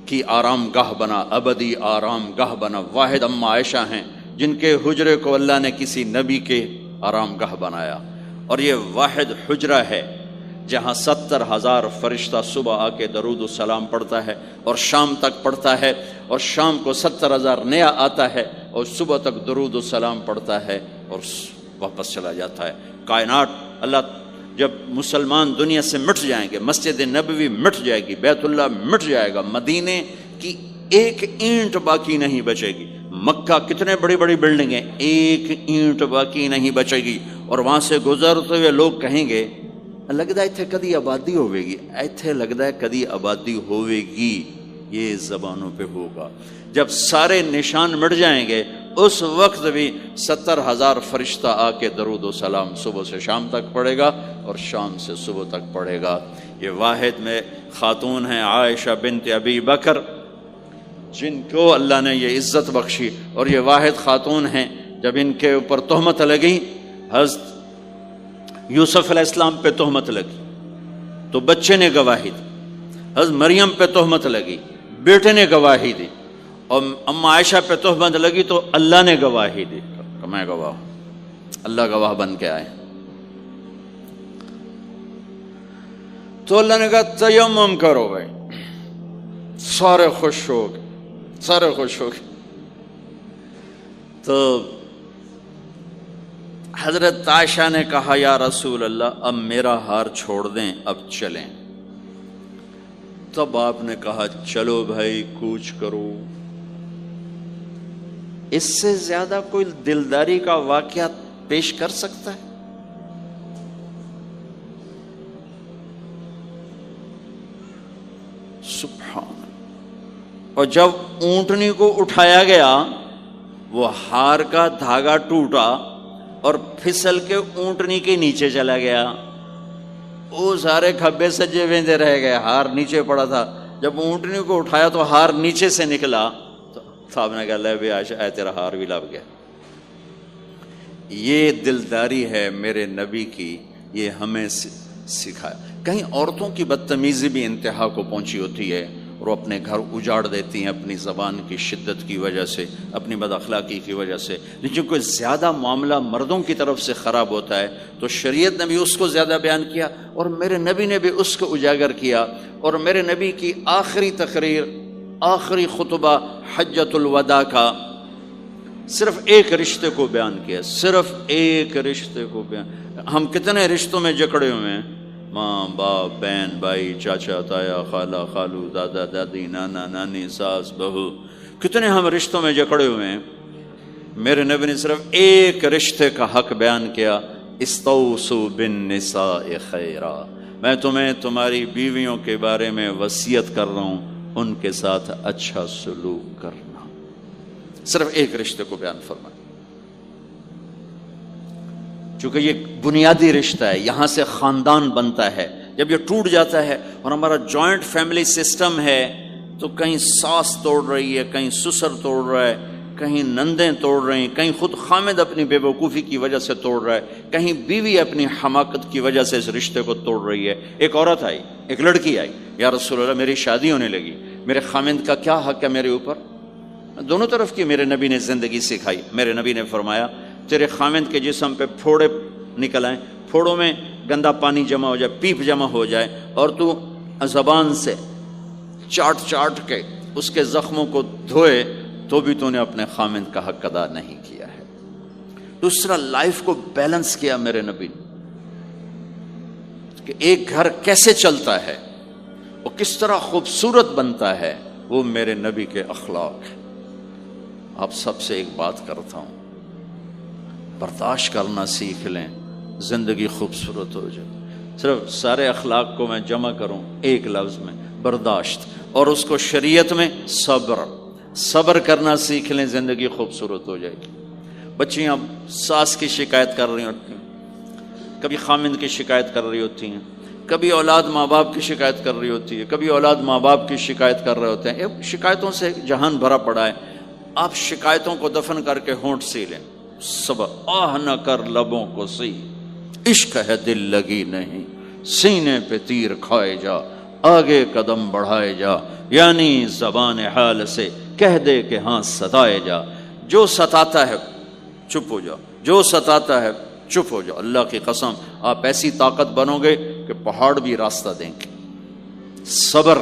کی آرام گاہ بنا، ابدی آرام گاہ بنا۔ واحد اماں عائشہ ہیں جن کے حجرے کو اللہ نے کسی نبی کے آرام گاہ بنایا، اور یہ واحد حجرہ ہے جہاں 70,000 فرشتہ صبح آ کے درود و سلام پڑھتا ہے اور شام تک پڑھتا ہے، اور شام کو 70,000 نیا آتا ہے اور صبح تک درود و سلام پڑھتا ہے اور واپس چلا جاتا ہے۔ کائنات اللہ جب مسلمان دنیا سے مٹ جائیں گے، مسجد نبوی مٹ جائے گی، بیت اللہ مٹ جائے گا، مدینے کی ایک اینٹ باقی نہیں بچے گی، مکہ کتنے بڑی بڑی بلڈنگیں، ایک اینٹ باقی نہیں بچے گی، اور وہاں سے گزرتے ہوئے لوگ کہیں گے لگتا ہے اتنے کدی آبادی ہوئے گی، ایتھے لگتا ہے کدی آبادی ہوئے گی۔ یہ زبانوں پہ ہوگا جب سارے نشان مٹ جائیں گے، اس وقت بھی 70,000 فرشتہ آ کے درود و سلام صبح سے شام تک پڑھے گا اور شام سے صبح تک پڑھے گا۔ یہ واحد میں خاتون ہیں عائشہ بنت ابی بکر جن کو اللہ نے یہ عزت بخشی، اور یہ واحد خاتون ہیں جب ان کے اوپر تہمت لگی، حضرت یوسف علیہ السلام پہ تہمت لگی تو بچے نے گواہی دی، حضرت مریم پہ تہمت لگی بیٹے نے گواہی دی، اور اماں عائشہ پہ تہمت لگی تو اللہ نے گواہی دی کہ میں گواہ ہوں، اللہ گواہ بن کے آئے۔ تو اللہ نے کہا تیمم کرو بھائی، سارے خوش ہو گئے، سارے خوش ہو گئے۔ تو حضرت عائشہ نے کہا یا رسول اللہ اب میرا ہار چھوڑ دیں، اب چلیں۔ تب آپ نے کہا چلو بھائی کوچ کرو۔ اس سے زیادہ کوئی دلداری کا واقعہ پیش کر سکتا ہے؟ سبحان اللہ۔ اور جب اونٹنی کو اٹھایا گیا، وہ ہار کا دھاگا ٹوٹا اور پھسل کے اونٹنی کے نیچے چلا گیا، وہ سارے کھبے سجے ویندے رہ گئے، ہار نیچے پڑا تھا۔ جب اونٹنی کو اٹھایا تو ہار نیچے سے نکلا، تو صاحب نے کہا لے بھی عائشہ اے تیرا ہار بھی لب گیا۔ یہ دلداری ہے میرے نبی کی، یہ ہمیں سکھایا۔ کہیں عورتوں کی بدتمیزی بھی انتہا کو پہنچی ہوتی ہے اور وہ اپنے گھر اجاڑ دیتی ہیں اپنی زبان کی شدت کی وجہ سے، اپنی بد اخلاقی کی وجہ سے، لیکن کوئی زیادہ معاملہ مردوں کی طرف سے خراب ہوتا ہے تو شریعت نے بھی اس کو زیادہ بیان کیا اور میرے نبی نے بھی اس کو اجاگر کیا۔ اور میرے نبی کی آخری تقریر، آخری خطبہ حجۃ الوداع کا، صرف ایک رشتے کو بیان کیا، صرف ایک رشتے کو بیان۔ ہم کتنے رشتوں میں جکڑے ہوئے ہیں، ماں باپ، بہن بھائی، چاچا تایا، خالہ خالو، دادا دادی، نانا نانی، ساس بہو، کتنے ہم رشتوں میں جکڑے ہوئے ہیں۔ میرے نبی نے صرف ایک رشتے کا حق بیان کیا، استوصوا بالنساء خیرا، میں تمہیں تمہاری بیویوں کے بارے میں وصیت کر رہا ہوں، ان کے ساتھ اچھا سلوک کرنا۔ صرف ایک رشتے کو بیان فرمایا، چونکہ یہ بنیادی رشتہ ہے، یہاں سے خاندان بنتا ہے۔ جب یہ ٹوٹ جاتا ہے اور ہمارا جوائنٹ فیملی سسٹم ہے تو کہیں ساس توڑ رہی ہے، کہیں سسر توڑ رہا ہے، کہیں نندیں توڑ رہی ہیں، کہیں خود خامد اپنی بے وقوفی کی وجہ سے توڑ رہا ہے، کہیں بیوی اپنی حماقت کی وجہ سے اس رشتے کو توڑ رہی ہے۔ ایک عورت آئی، ایک لڑکی آئی، یا رسول اللہ میری شادی ہونے لگی، میرے خامد کا کیا حق ہے میرے اوپر؟ دونوں طرف کی میرے نبی نے زندگی سکھائی۔ میرے نبی نے فرمایا تیرے خامد کے جسم پہ پھوڑے نکل آئیں، پھوڑوں میں گندا پانی جمع ہو جائے، پیپ جمع ہو جائے، اور تو زبان سے چاٹ چاٹ کے اس کے زخموں کو دھوئے، تو بھی تو نے اپنے خامد کا حق ادا نہیں کیا ہے۔ دوسرا، لائف کو بیلنس کیا میرے نبی نے، کہ ایک گھر کیسے چلتا ہے اور کس طرح خوبصورت بنتا ہے، وہ میرے نبی کے اخلاق ہیں۔ آپ سب سے ایک بات کرتا ہوں، برداشت کرنا سیکھ لیں، زندگی خوبصورت ہو جائے۔ صرف سارے اخلاق کو میں جمع کروں ایک لفظ میں، برداشت، اور اس کو شریعت میں صبر۔ صبر کرنا سیکھ لیں، زندگی خوبصورت ہو جائے گی۔ بچیاں ساس کی شکایت کر رہی ہوتی ہیں، کبھی خامند کی شکایت کر رہی ہوتی ہیں، کبھی اولاد ماں باپ کی شکایت کر رہی ہوتی ہے، کبھی اولاد ماں باپ کی شکایت کر رہے ہوتے ہیں۔ شکایتوں سے جہان بھرا پڑا ہے۔ آپ شکایتوں کو دفن کر کے ہونٹ سی لیں، صبر، آہ نہ کر لبوں کو سی، عشق ہے دل لگی نہیں، سینے پہ تیر کھائے جا، آگے قدم بڑھائے جا، یعنی زبان حال سے کہہ دے کہ ہاں ستائے جا۔ جو ستاتا ہے چپ ہو جاؤ، جو ستاتا ہے چپ ہو جاؤ۔ اللہ کی قسم آپ ایسی طاقت بنو گے کہ پہاڑ بھی راستہ دیں گے۔ صبر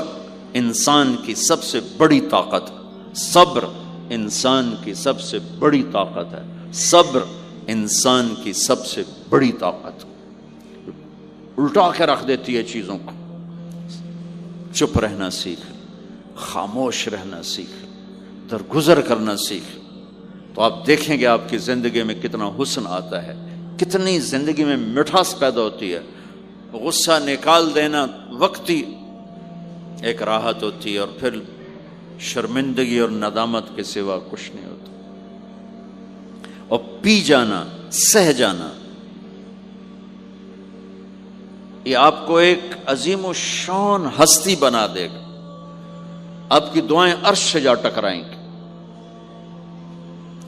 انسان کی سب سے بڑی طاقت، صبر انسان کی سب سے بڑی طاقت ہے، صبر انسان کی سب سے بڑی طاقت، الٹا کے رکھ دیتی ہے چیزوں کو۔ چپ رہنا سیکھ، خاموش رہنا سیکھ، درگزر کرنا سیکھ، تو آپ دیکھیں گے آپ کی زندگی میں کتنا حسن آتا ہے، کتنی زندگی میں مٹھاس پیدا ہوتی ہے۔ غصہ نکال دینا وقتی ایک راحت ہوتی ہے، اور پھر شرمندگی اور ندامت کے سوا کچھ نہیں ہوتا۔ اور پی جانا، سہ جانا، یہ آپ کو ایک عظیم و شان ہستی بنا دے گا۔ آپ کی دعائیں عرش سے جا ٹکرائیں گی۔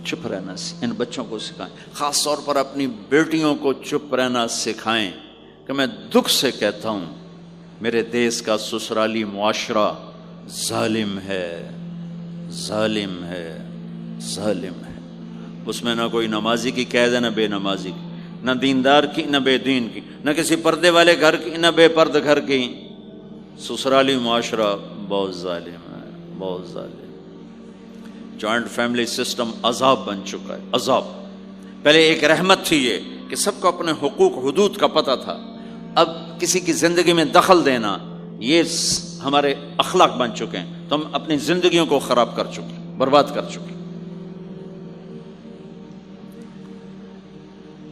چپ رہنا ان بچوں کو سکھائیں، خاص طور پر اپنی بیٹیوں کو چپ رہنا سکھائیں کہ میں دکھ سے کہتا ہوں میرے دیس کا سسرالی معاشرہ ظالم ہے، ظالم ہے، ظالم ہے۔ اس میں نہ کوئی نمازی کی قید ہے، نہ بے نمازی کی، نہ دیندار کی، نہ بے دین کی، نہ کسی پردے والے گھر کی، نہ بے پرد گھر کی۔ سسرالی معاشرہ بہت ظالم ہے، بہت ظالم۔ جوائنٹ فیملی سسٹم عذاب بن چکا ہے، عذاب۔ پہلے ایک رحمت تھی یہ کہ سب کو اپنے حقوق حدود کا پتہ تھا، اب کسی کی زندگی میں دخل دینا یہ ہمارے اخلاق بن چکے ہیں، تو ہم اپنی زندگیوں کو خراب کر چکے، برباد کر چکے۔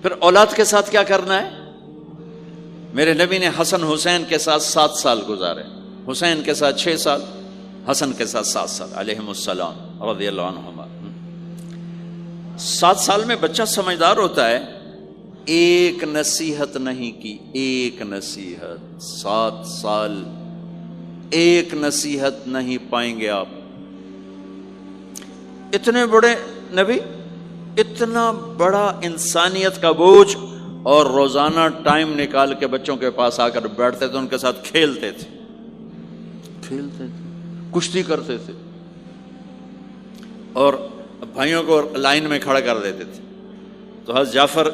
پھر اولاد کے ساتھ کیا کرنا ہے؟ میرے نبی نے حسن حسین کے ساتھ 7 سال گزارے، حسین کے ساتھ 6 سال، حسن کے ساتھ 7 سال علیہم السلام رضی اللہ عنہما۔ 7 سال میں بچہ سمجھدار ہوتا ہے، ایک نصیحت نہیں کی، ایک نصیحت، 7 سال ایک نصیحت نہیں پائیں گے آپ۔ اتنے بڑے نبی، اتنا بڑا انسانیت کا بوجھ، اور روزانہ ٹائم نکال کے بچوں کے پاس آ کر بیٹھتے تھے، ان کے ساتھ کھیلتے تھے، کشتی کرتے تھے، اور بھائیوں کو لائن میں کھڑا کر دیتے تھے۔ تو حضرت جعفر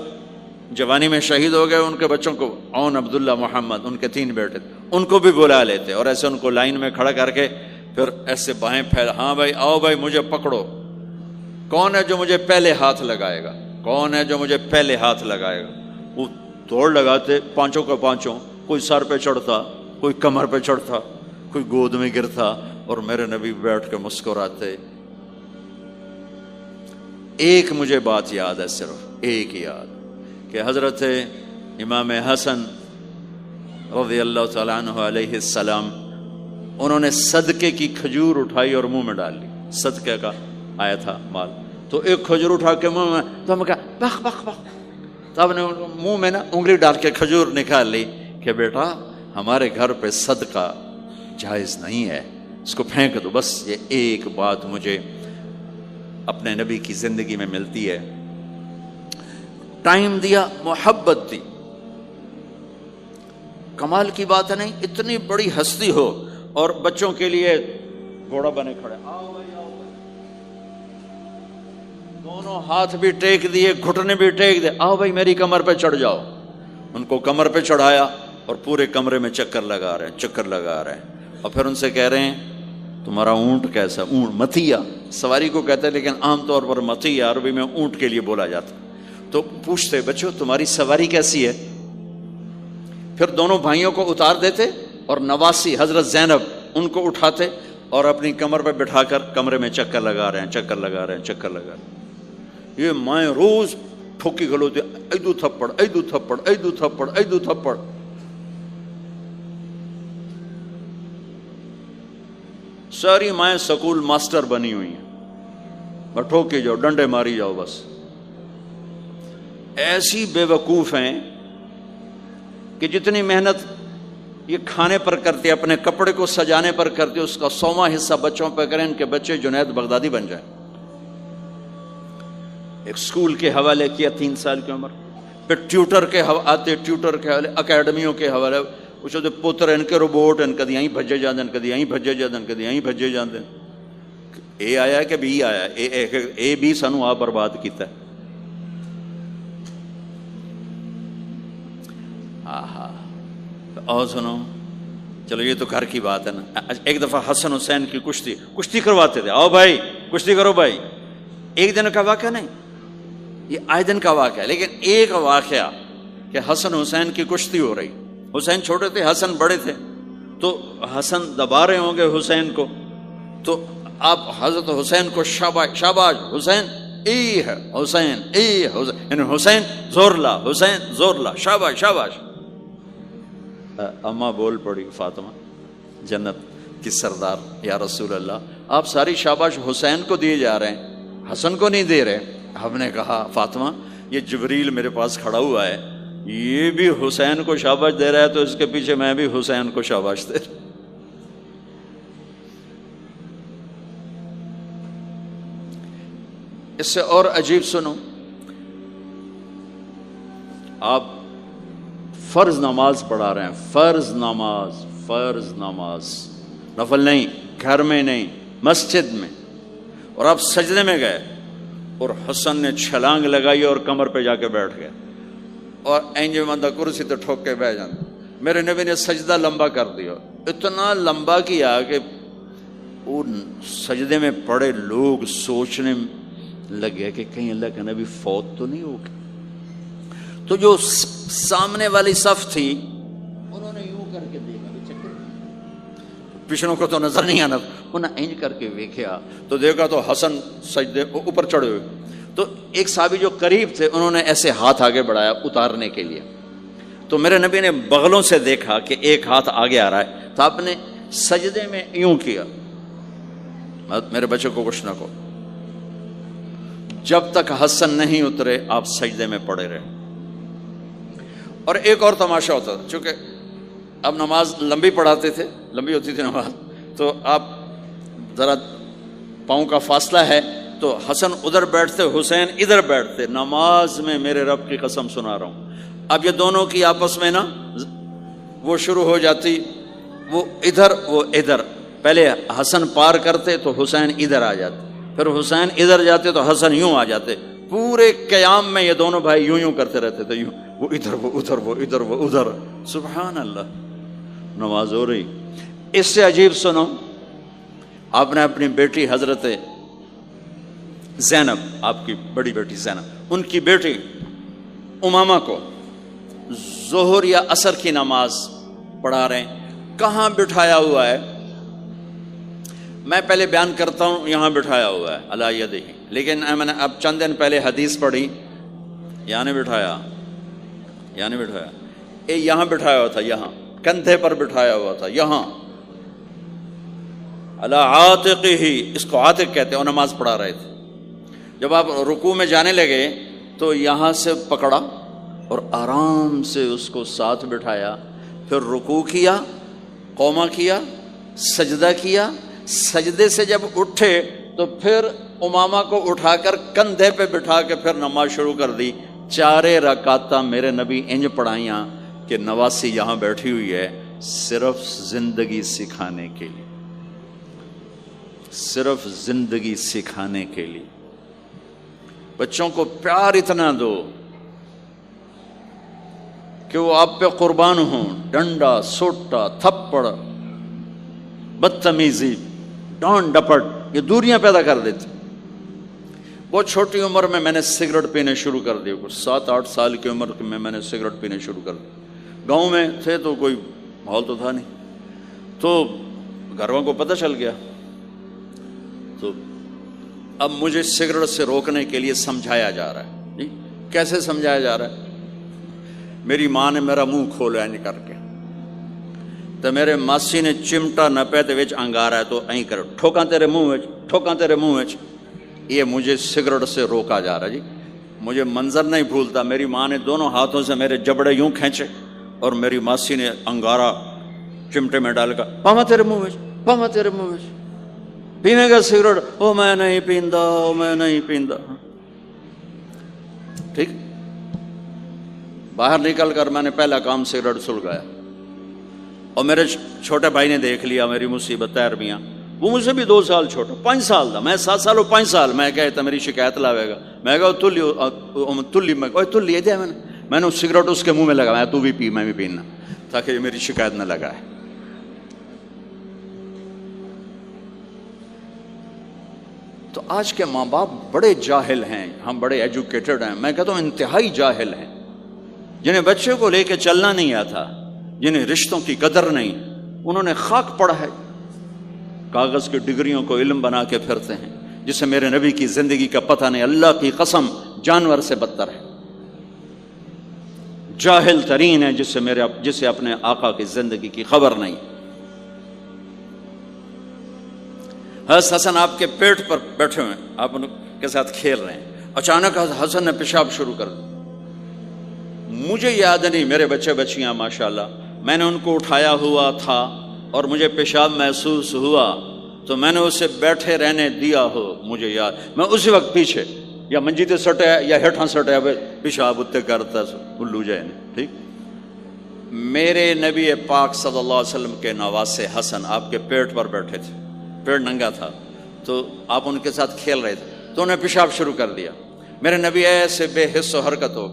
جوانی میں شہید ہو گئے، ان کے بچوں کو، عون، عبداللہ، محمد، ان کے 3 بیٹے تھے، ان کو بھی بلا لیتے اور ایسے ان کو لائن میں کھڑا کر کے پھر ایسے بائیں پھیلا، ہاں بھائی آؤ بھائی مجھے پکڑو، کون ہے جو مجھے پہلے ہاتھ لگائے گا؟ کون ہے جو مجھے پہلے ہاتھ لگائے گا؟ وہ دوڑ لگاتے پانچوں کا پانچوں، کوئی سر پہ چڑھتا، کوئی کمر پہ چڑھتا، کوئی گود میں گرتا، اور میرے نبی بیٹھ کے مسکراتے۔ ایک مجھے بات یاد ہے، صرف ایک یاد، کہ حضرت امام حسن رضی اللہ تعالیٰ عنہ علیہ السلام، انہوں نے صدقے کی کھجور اٹھائی اور منہ میں ڈال لی۔ صدقے کا آیا تھا مال، تو ایک کھجور اٹھا کے منہ میں، تو ہم کہا بخ بخ بخ، تب نے منہ میں نا انگلی ڈال کے کھجور نکال لی کہ بیٹا ہمارے گھر پہ صدقہ جائز نہیں ہے، اس کو پھینک دو۔ بس یہ ایک بات مجھے اپنے نبی کی زندگی میں ملتی ہے۔ ٹائم دیا، محبت دی۔ کمال کی بات ہے نہیں، اتنی بڑی ہستی ہو اور بچوں کے لیے گھوڑا بنے کھڑے، آؤ بھائی آؤ بھائی، دونوں ہاتھ بھی ٹیک دیے، گھٹنے بھی ٹیک دے، آؤ بھائی میری کمر پہ چڑھ جاؤ۔ ان کو کمر پہ چڑھایا اور پورے کمرے میں چکر لگا رہے ہیں، چکر لگا رہے ہیں، اور پھر ان سے کہہ رہے ہیں تمہارا اونٹ کیسا؟ اونٹ متیا سواری کو کہتے ہیں، لیکن عام طور پر متیا عربی میں اونٹ کے لیے بولا جاتا۔ تو پوچھتے بچوں تمہاری سواری کیسی ہے؟ پھر دونوں بھائیوں کو اتار دیتے اور نواسی حضرت زینب ان کو اٹھاتے اور اپنی کمر پہ بٹھا کر کمرے میں چکر لگا رہے ہیں، چکر لگا رہے ہیں، چکر لگا رہے ہیں۔ یہ مائیں روز ٹھوکی کھلوتے، ایدو تھپڑ ایدو تھپڑ ایدو تھپڑ ایدو تھپڑ۔ ساری مائیں سکول ماسٹر بنی ہوئی ہیں، بس ٹھوکی جاؤ، ڈنڈے ماری جاؤ، بس ایسی بے وقوف ہیں کہ جتنی محنت یہ کھانے پر کرتے، اپنے کپڑے کو سجانے پر کرتے، اس کا 100واں حصہ بچوں پہ کریں، ان کے بچے جنید بغدادی بن جائیں۔ ایک سکول کے حوالے کیا 3 سال کی عمر، پھر ٹیوٹر کے آتے، ٹیوٹر کے حوالے، اکیڈمیوں کے حوالے، پوچھو تو پتر ان کے روبوٹ ان کدی یہیں بھجے جاندے، کدی یہیں بھجے جاندے، کدی یہیں بھجے جاندے۔ اے آیا کہ بی آیا؟ اے بی سانو آپ برباد کیتا ہے۔ آہا، اور سنو، چلو یہ تو گھر کی بات ہے نا۔ ایک دفعہ حسن حسین کی کشتی کرواتے تھے، آؤ بھائی کشتی کرو بھائی۔ ایک دن کا واقعہ نہیں، یہ آئے دن کا واقعہ ہے، لیکن ایک واقعہ کہ حسن حسین کی کشتی ہو رہی، حسین چھوٹے تھے، حسن بڑے تھے، تو حسن دبا رہے ہوں گے حسین کو، تو آپ حضرت حسین کو شاباش شاباش حسین، ای ہے حسین، ای حسین، یعنی حسین زور لا، حسین زور لا، شاباش شاباش۔ اماں بول پڑی، فاطمہ جنت کی سردار، یا رسول اللہ آپ ساری شاباش حسین کو دیے جا رہے ہیں، حسن کو نہیں دے رہے۔ ہم نے کہا فاطمہ یہ جبریل میرے پاس کھڑا ہوا ہے، یہ بھی حسین کو شاباش دے رہا ہے، تو اس کے پیچھے میں بھی حسین کو شاباش دے رہا۔ اس سے اور عجیب سنو، آپ فرض نماز پڑھا رہے ہیں، فرض نماز، فرض نماز، نفل نہیں، گھر میں نہیں، مسجد میں، اور آپ سجدے میں گئے اور حسن نے چھلانگ لگائی اور کمر پہ جا کے بیٹھ گئے، اور اینج بندہ کرسی تو ٹھوک کے بیٹھ جاتا۔ میرے نبی نے سجدہ لمبا کر دیا، اتنا لمبا کیا کہ وہ سجدے میں پڑے لوگ سوچنے لگے کہ کہیں اللہ کا نبی فوت تو نہیں ہو گیا۔ تو جو سامنے والی صف تھی انہوں نے یوں کر کے دیکھا، پچھڑوں کو تو نظر نہیں آنا، انہوں نے اینج کر کے دیکھا تو دیکھا تو حسن سجدے اوپر چڑھے ہوئے۔ تو ایک صحابی جو قریب تھے انہوں نے ایسے ہاتھ آگے بڑھایا اتارنے کے لیے، تو میرے نبی نے بغلوں سے دیکھا کہ ایک ہاتھ آگے آ رہا ہے، تو آپ نے سجدے میں یوں کیا، میرے بچے کو کچھ نہ کہو، جب تک حسن نہیں اترے آپ سجدے میں پڑے رہے۔ اور ایک اور تماشا ہوتا تھا، چونکہ اب نماز لمبی پڑھاتے تھے، لمبی ہوتی تھی نماز، تو آپ ذرا پاؤں کا فاصلہ ہے تو حسن ادھر بیٹھتے، حسین ادھر بیٹھتے، نماز میں میرے رب کی قسم سنا رہا ہوں۔ اب یہ دونوں کی آپس میں نا وہ شروع ہو جاتی، وہ ادھر وہ ادھر، پہلے حسن پار کرتے تو حسین ادھر آ جاتے، پھر حسین ادھر جاتے تو حسن یوں آ جاتے، پورے قیام میں یہ دونوں بھائی یوں یوں کرتے رہتے تھے، یوں، وہ ادھر وہ ادھر، وہ ادھر وہ ادھر، سبحان اللہ، نماز ہو رہی۔ اس سے عجیب سنو، آپ نے اپنی بیٹی حضرت زینب آپ کی بڑی بیٹی زینب، ان کی بیٹی امامہ کو ظہر یا عصر کی نماز پڑھا رہے ہیں، کہاں بٹھایا ہوا ہے؟ میں پہلے بیان کرتا ہوں یہاں بٹھایا ہوا ہے علی یدہ، لیکن میں نے اب چند دن پہلے حدیث پڑھی، یہاں نہیں بٹھایا، یہاں نہیں بٹھایا، یہاں بٹھایا ہوا تھا، یہاں کندھے پر بٹھایا ہوا تھا، یہاں علی عاتقہ، اس کو عاتق کہتے ہیں، اور نماز پڑھا رہے تھے۔ جب آپ رکوع میں جانے لگے تو یہاں سے پکڑا اور آرام سے اس کو ساتھ بٹھایا، پھر رکوع کیا، قوما کیا، سجدہ کیا، سجدے سے جب اٹھے تو پھر امامہ کو اٹھا کر کندھے پہ بٹھا کے پھر نماز شروع کر دی۔ 4 رکعتاں میرے نبی انج پڑھائیاں کہ نواسی یہاں بیٹھی ہوئی ہے، صرف زندگی سکھانے کے لیے، صرف زندگی سکھانے کے لیے۔ بچوں کو پیار اتنا دو کہ وہ آپ پہ قربان ہوں، ڈنڈا، سوٹا، تھپڑ، بدتمیزی، ڈانٹ ڈپٹ، یہ دوریاں پیدا کر دیتی۔ بہت چھوٹی عمر میں نے سگریٹ پینے شروع کر دی، کچھ 7-8 سال کی عمر میں نے سگریٹ پینے شروع کر دی۔ گاؤں میں تھے تو کوئی ماحول تو تھا نہیں، تو گھر والوں کو پتہ چل گیا، تو اب مجھے سگریٹ سے روکنے کے لیے سمجھایا جا رہا ہے۔ جی کیسے سمجھایا جا رہا ہے؟ میری ماں نے میرا منہ کھولا نہیں کر کے، تو میرے ماسی نے چمٹا نپے تے وچ انگارا ہے تو این کر ٹھوکاں تیرے منہ وچ، ٹھوکاں تیرے منہ وچ۔ یہ مجھے سگریٹ سے روکا جا رہا ہے۔ جی مجھے منظر نہیں بھولتا، میری ماں نے دونوں ہاتھوں سے میرے جبڑے یوں کھینچے اور میری ماسی نے انگارا چمٹے میں ڈال کر، پاما تیرے منہ وچ، پاما تیرے منہ وچ، پینے گا سگریٹ؟ او میں نہیں پیندا، او میں نہیں پیندا۔ ٹھیک، باہر نکل کر میں نے پہلا کام سگریٹ سلگایا، اور میرے چھوٹے بھائی نے دیکھ لیا میری مصیبت، طاہر میاں، وہ مجھ سے بھی 2 سال چھوٹا، 5 سال تھا، میں 7 سال اور 5 سال، میں کہتا میری شکایت لاوے گا، میں کہا تلی تلی دیا، میں نے سگریٹ اس کے منہ میں لگایا، تو بھی پی میں بھی پینا، تاکہ میری شکایت نہ لگائے۔ تو آج کے ماں باپ بڑے جاہل ہیں، ہم بڑے ایجوکیٹڈ ہیں، میں کہتا ہوں انتہائی جاہل ہیں، جنہیں بچے کو لے کے چلنا نہیں آتا، جنہیں رشتوں کی قدر نہیں، انہوں نے خاک پڑا ہے، کاغذ کی ڈگریوں کو علم بنا کے پھرتے ہیں، جسے میرے نبی کی زندگی کا پتہ نہیں، اللہ کی قسم جانور سے بدتر ہے، جاہل ترین ہے، جسے اپنے آقا کی زندگی کی خبر نہیں۔ حضرت حسن آپ کے پیٹ پر بیٹھے ہوئے، آپ ان کے ساتھ کھیل رہے ہیں، اچانک حسن نے پیشاب شروع کر دیا۔ مجھے یاد نہیں، میرے بچے بچیاں ماشاءاللہ، میں نے ان کو اٹھایا ہوا تھا اور مجھے پیشاب محسوس ہوا تو میں نے اسے بیٹھے رہنے دیا ہو، مجھے یاد، میں اسی وقت پیچھے یا منجی تے سٹے یا ہیٹھاں سٹے پیشاب اتنے کرتا الو جائے نہیں۔ ٹھیک، میرے نبی پاک صلی اللہ علیہ وسلم کے نواسے حسن آپ کے پیٹ پر بیٹھے تھے، پیٹ ننگا تھا، تو آپ ان کے ساتھ کھیل رہے تھے تو انہیں پیشاب شروع کر دیا۔ میرے نبی ایسے بے حس و حرکت ہو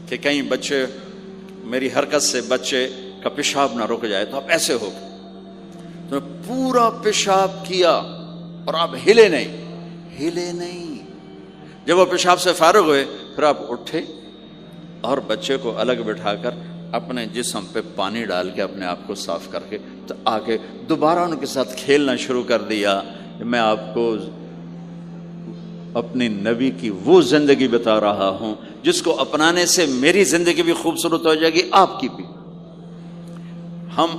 کہ کہیں بچے میری حرکت سے بچے کا پیشاب نہ رک جائے، تو آپ ایسے ہو گئے، تو پورا پیشاب کیا اور آپ ہلے نہیں۔ جب وہ پیشاب سے فارغ ہوئے پھر آپ اٹھے اور بچے کو الگ بٹھا کر اپنے جسم پہ پانی ڈال کے اپنے آپ کو صاف کر کے تو آگے دوبارہ ان کے ساتھ کھیلنا شروع کر دیا۔ میں آپ کو اپنی نبی کی وہ زندگی بتا رہا ہوں جس کو اپنانے سے میری زندگی بھی خوبصورت ہو جائے گی، آپ کی بھی۔ ہم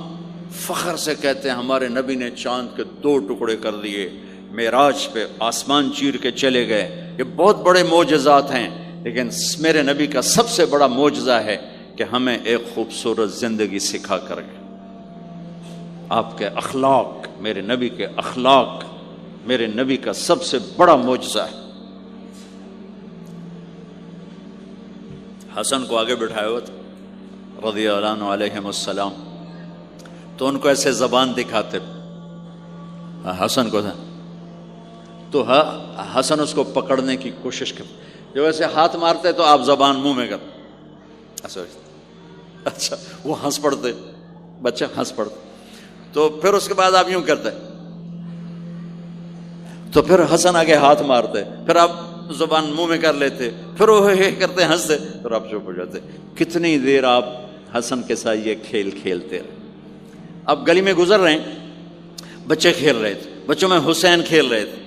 فخر سے کہتے ہیں ہمارے نبی نے چاند کے 2 ٹکڑے کر دیے، معراج پہ آسمان چیر کے چلے گئے، یہ بہت بڑے معجزات ہیں، لیکن میرے نبی کا سب سے بڑا معجزہ ہے کہ ہمیں ایک خوبصورت زندگی سکھا کر گئے۔ آپ کے اخلاق، میرے نبی کے اخلاق میرے نبی کا سب سے بڑا معجزہ ہے۔ حسن کو آگے بٹھایا ہوا تھا رضی اللہ عنہ علیہم السلام، تو ان کو ایسے زبان دکھاتے حسن کو، تو حسن اس کو پکڑنے کی کوشش کرتے، جب ایسے ہاتھ مارتے تو آپ زبان منہ میں کرتے، اچھا وہ ہنس پڑتے، بچہ ہنس پڑتے، تو پھر اس کے بعد آپ یوں کرتے، تو پھر حسن آگے ہاتھ مارتے، پھر آپ زبان منہ میں کر لیتے، پھر وہ کرتے ہنستے، پھر آپ چپ ہو جاتے۔ کتنی دیر آپ حسن کے ساتھ یہ کھیل کھیلتے رہے۔ آپ گلی میں گزر رہے ہیں، بچے کھیل رہے تھے، بچوں میں حسین کھیل رہے تھے،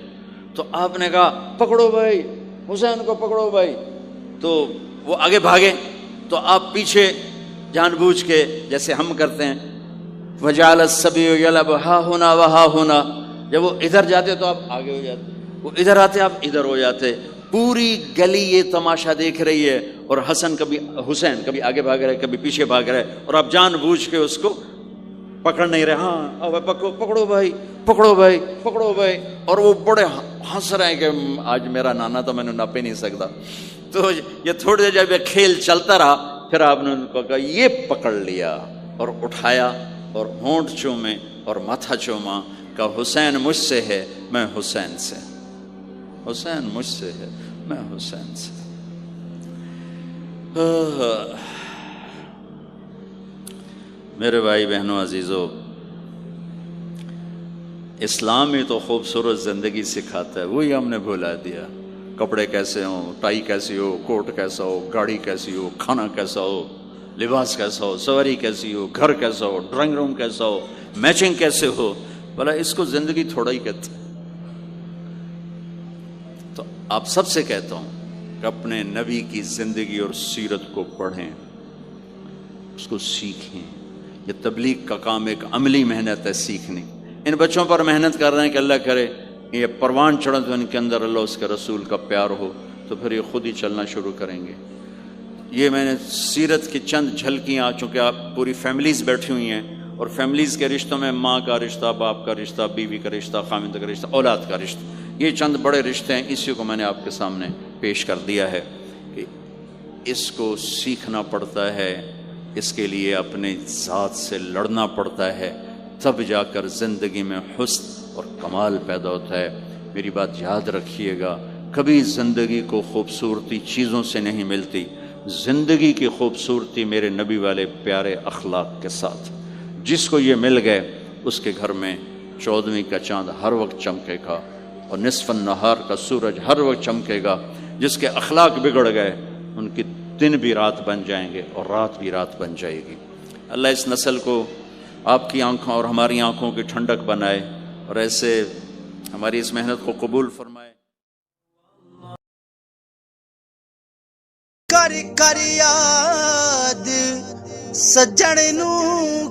تو آپ نے کہا پکڑو بھائی حسین کو، پکڑو بھائی، تو وہ آگے بھاگے، تو آپ پیچھے جان بوجھ کے جیسے ہم کرتے ہیں وجعل الصبی یلعب ہا ہونا وہا ہونا، جب وہ ادھر جاتے تو آپ آگے ہو جاتے، وہ ادھر آتے آپ ادھر ہو جاتے، پوری گلی یہ تماشا دیکھ رہی ہے، اور حسن حسین کبھی آگے بھاگ رہے کبھی پیچھے بھاگ رہے، اور آپ جان بوجھ کے اس کو پکڑ نہیں رہے، ہاں پکڑو پکڑو بھائی، پکڑو بھائی، پکڑو بھائی، اور وہ بڑے ہنس رہے ہیں کہ آج میرا نانا تو میں نے ناپ ہی نہیں سکتا۔ تو یہ تھوڑی دیر جب یہ کھیل چلتا رہا، پھر آپ نے ان کو کہا یہ پکڑ لیا اور اٹھایا اور ہونٹ چومے اور ماتھا چوما، کہ حسین مجھ سے ہے میں حسین سے، حسین مجھ سے ہے میں حسین سے۔ میرے بھائی بہنوں عزیزو، اسلام ہی تو خوبصورت زندگی سکھاتا ہے، وہی ہم نے بھلا دیا۔ کپڑے کیسے ہوں، ٹائی کیسی ہو، کوٹ کیسا ہو، گاڑی کیسی ہو، کھانا کیسا ہو، لباس کیسا ہو، سواری کیسی ہو، گھر کیسا ہو، ڈرائنگ روم کیسا ہو، میچنگ کیسے ہو، بھلا اس کو زندگی تھوڑا ہی کہتے۔ تو آپ سب سے کہتا ہوں کہ اپنے نبی کی زندگی اور سیرت کو پڑھیں، اس کو سیکھیں۔ یہ تبلیغ کا کام ایک عملی محنت ہے، سیکھنے۔ ان بچوں پر محنت کر رہے ہیں کہ اللہ کرے یہ پروان چڑھے تو ان کے اندر اللہ اس کے رسول کا پیار ہو، تو پھر یہ خود ہی چلنا شروع کریں گے۔ یہ میں نے سیرت کی چند جھلکیاں، چونکہ آپ پوری فیملیز بیٹھی ہوئی ہیں، اور فیملیز کے رشتوں میں ماں کا رشتہ، باپ کا رشتہ، بیوی کا رشتہ، خاوند کا رشتہ، اولاد کا رشتہ، یہ چند بڑے رشتے ہیں، اسی کو میں نے آپ کے سامنے پیش کر دیا ہے کہ اس کو سیکھنا پڑتا ہے، اس کے لیے اپنے ذات سے لڑنا پڑتا ہے، تب جا کر زندگی میں حسن اور کمال پیدا ہوتا ہے۔ میری بات یاد رکھیے گا، کبھی زندگی کو خوبصورتی چیزوں سے نہیں ملتی، زندگی کی خوبصورتی میرے نبی والے پیارے اخلاق کے ساتھ۔ جس کو یہ مل گئے اس کے گھر میں 14ویں کا چاند ہر وقت چمکے گا، اور نصف النہار کا سورج ہر وقت چمکے گا۔ جس کے اخلاق بگڑ گئے ان کی دن بھی رات بن جائیں گے اور رات بھی رات بن جائے گی۔ اللہ اس نسل کو آپ کی آنکھوں اور ہماری آنکھوں کی ٹھنڈک بنائے، اور ایسے ہماری اس محنت کو قبول فرمائے۔ کر کر یاد سجن نوں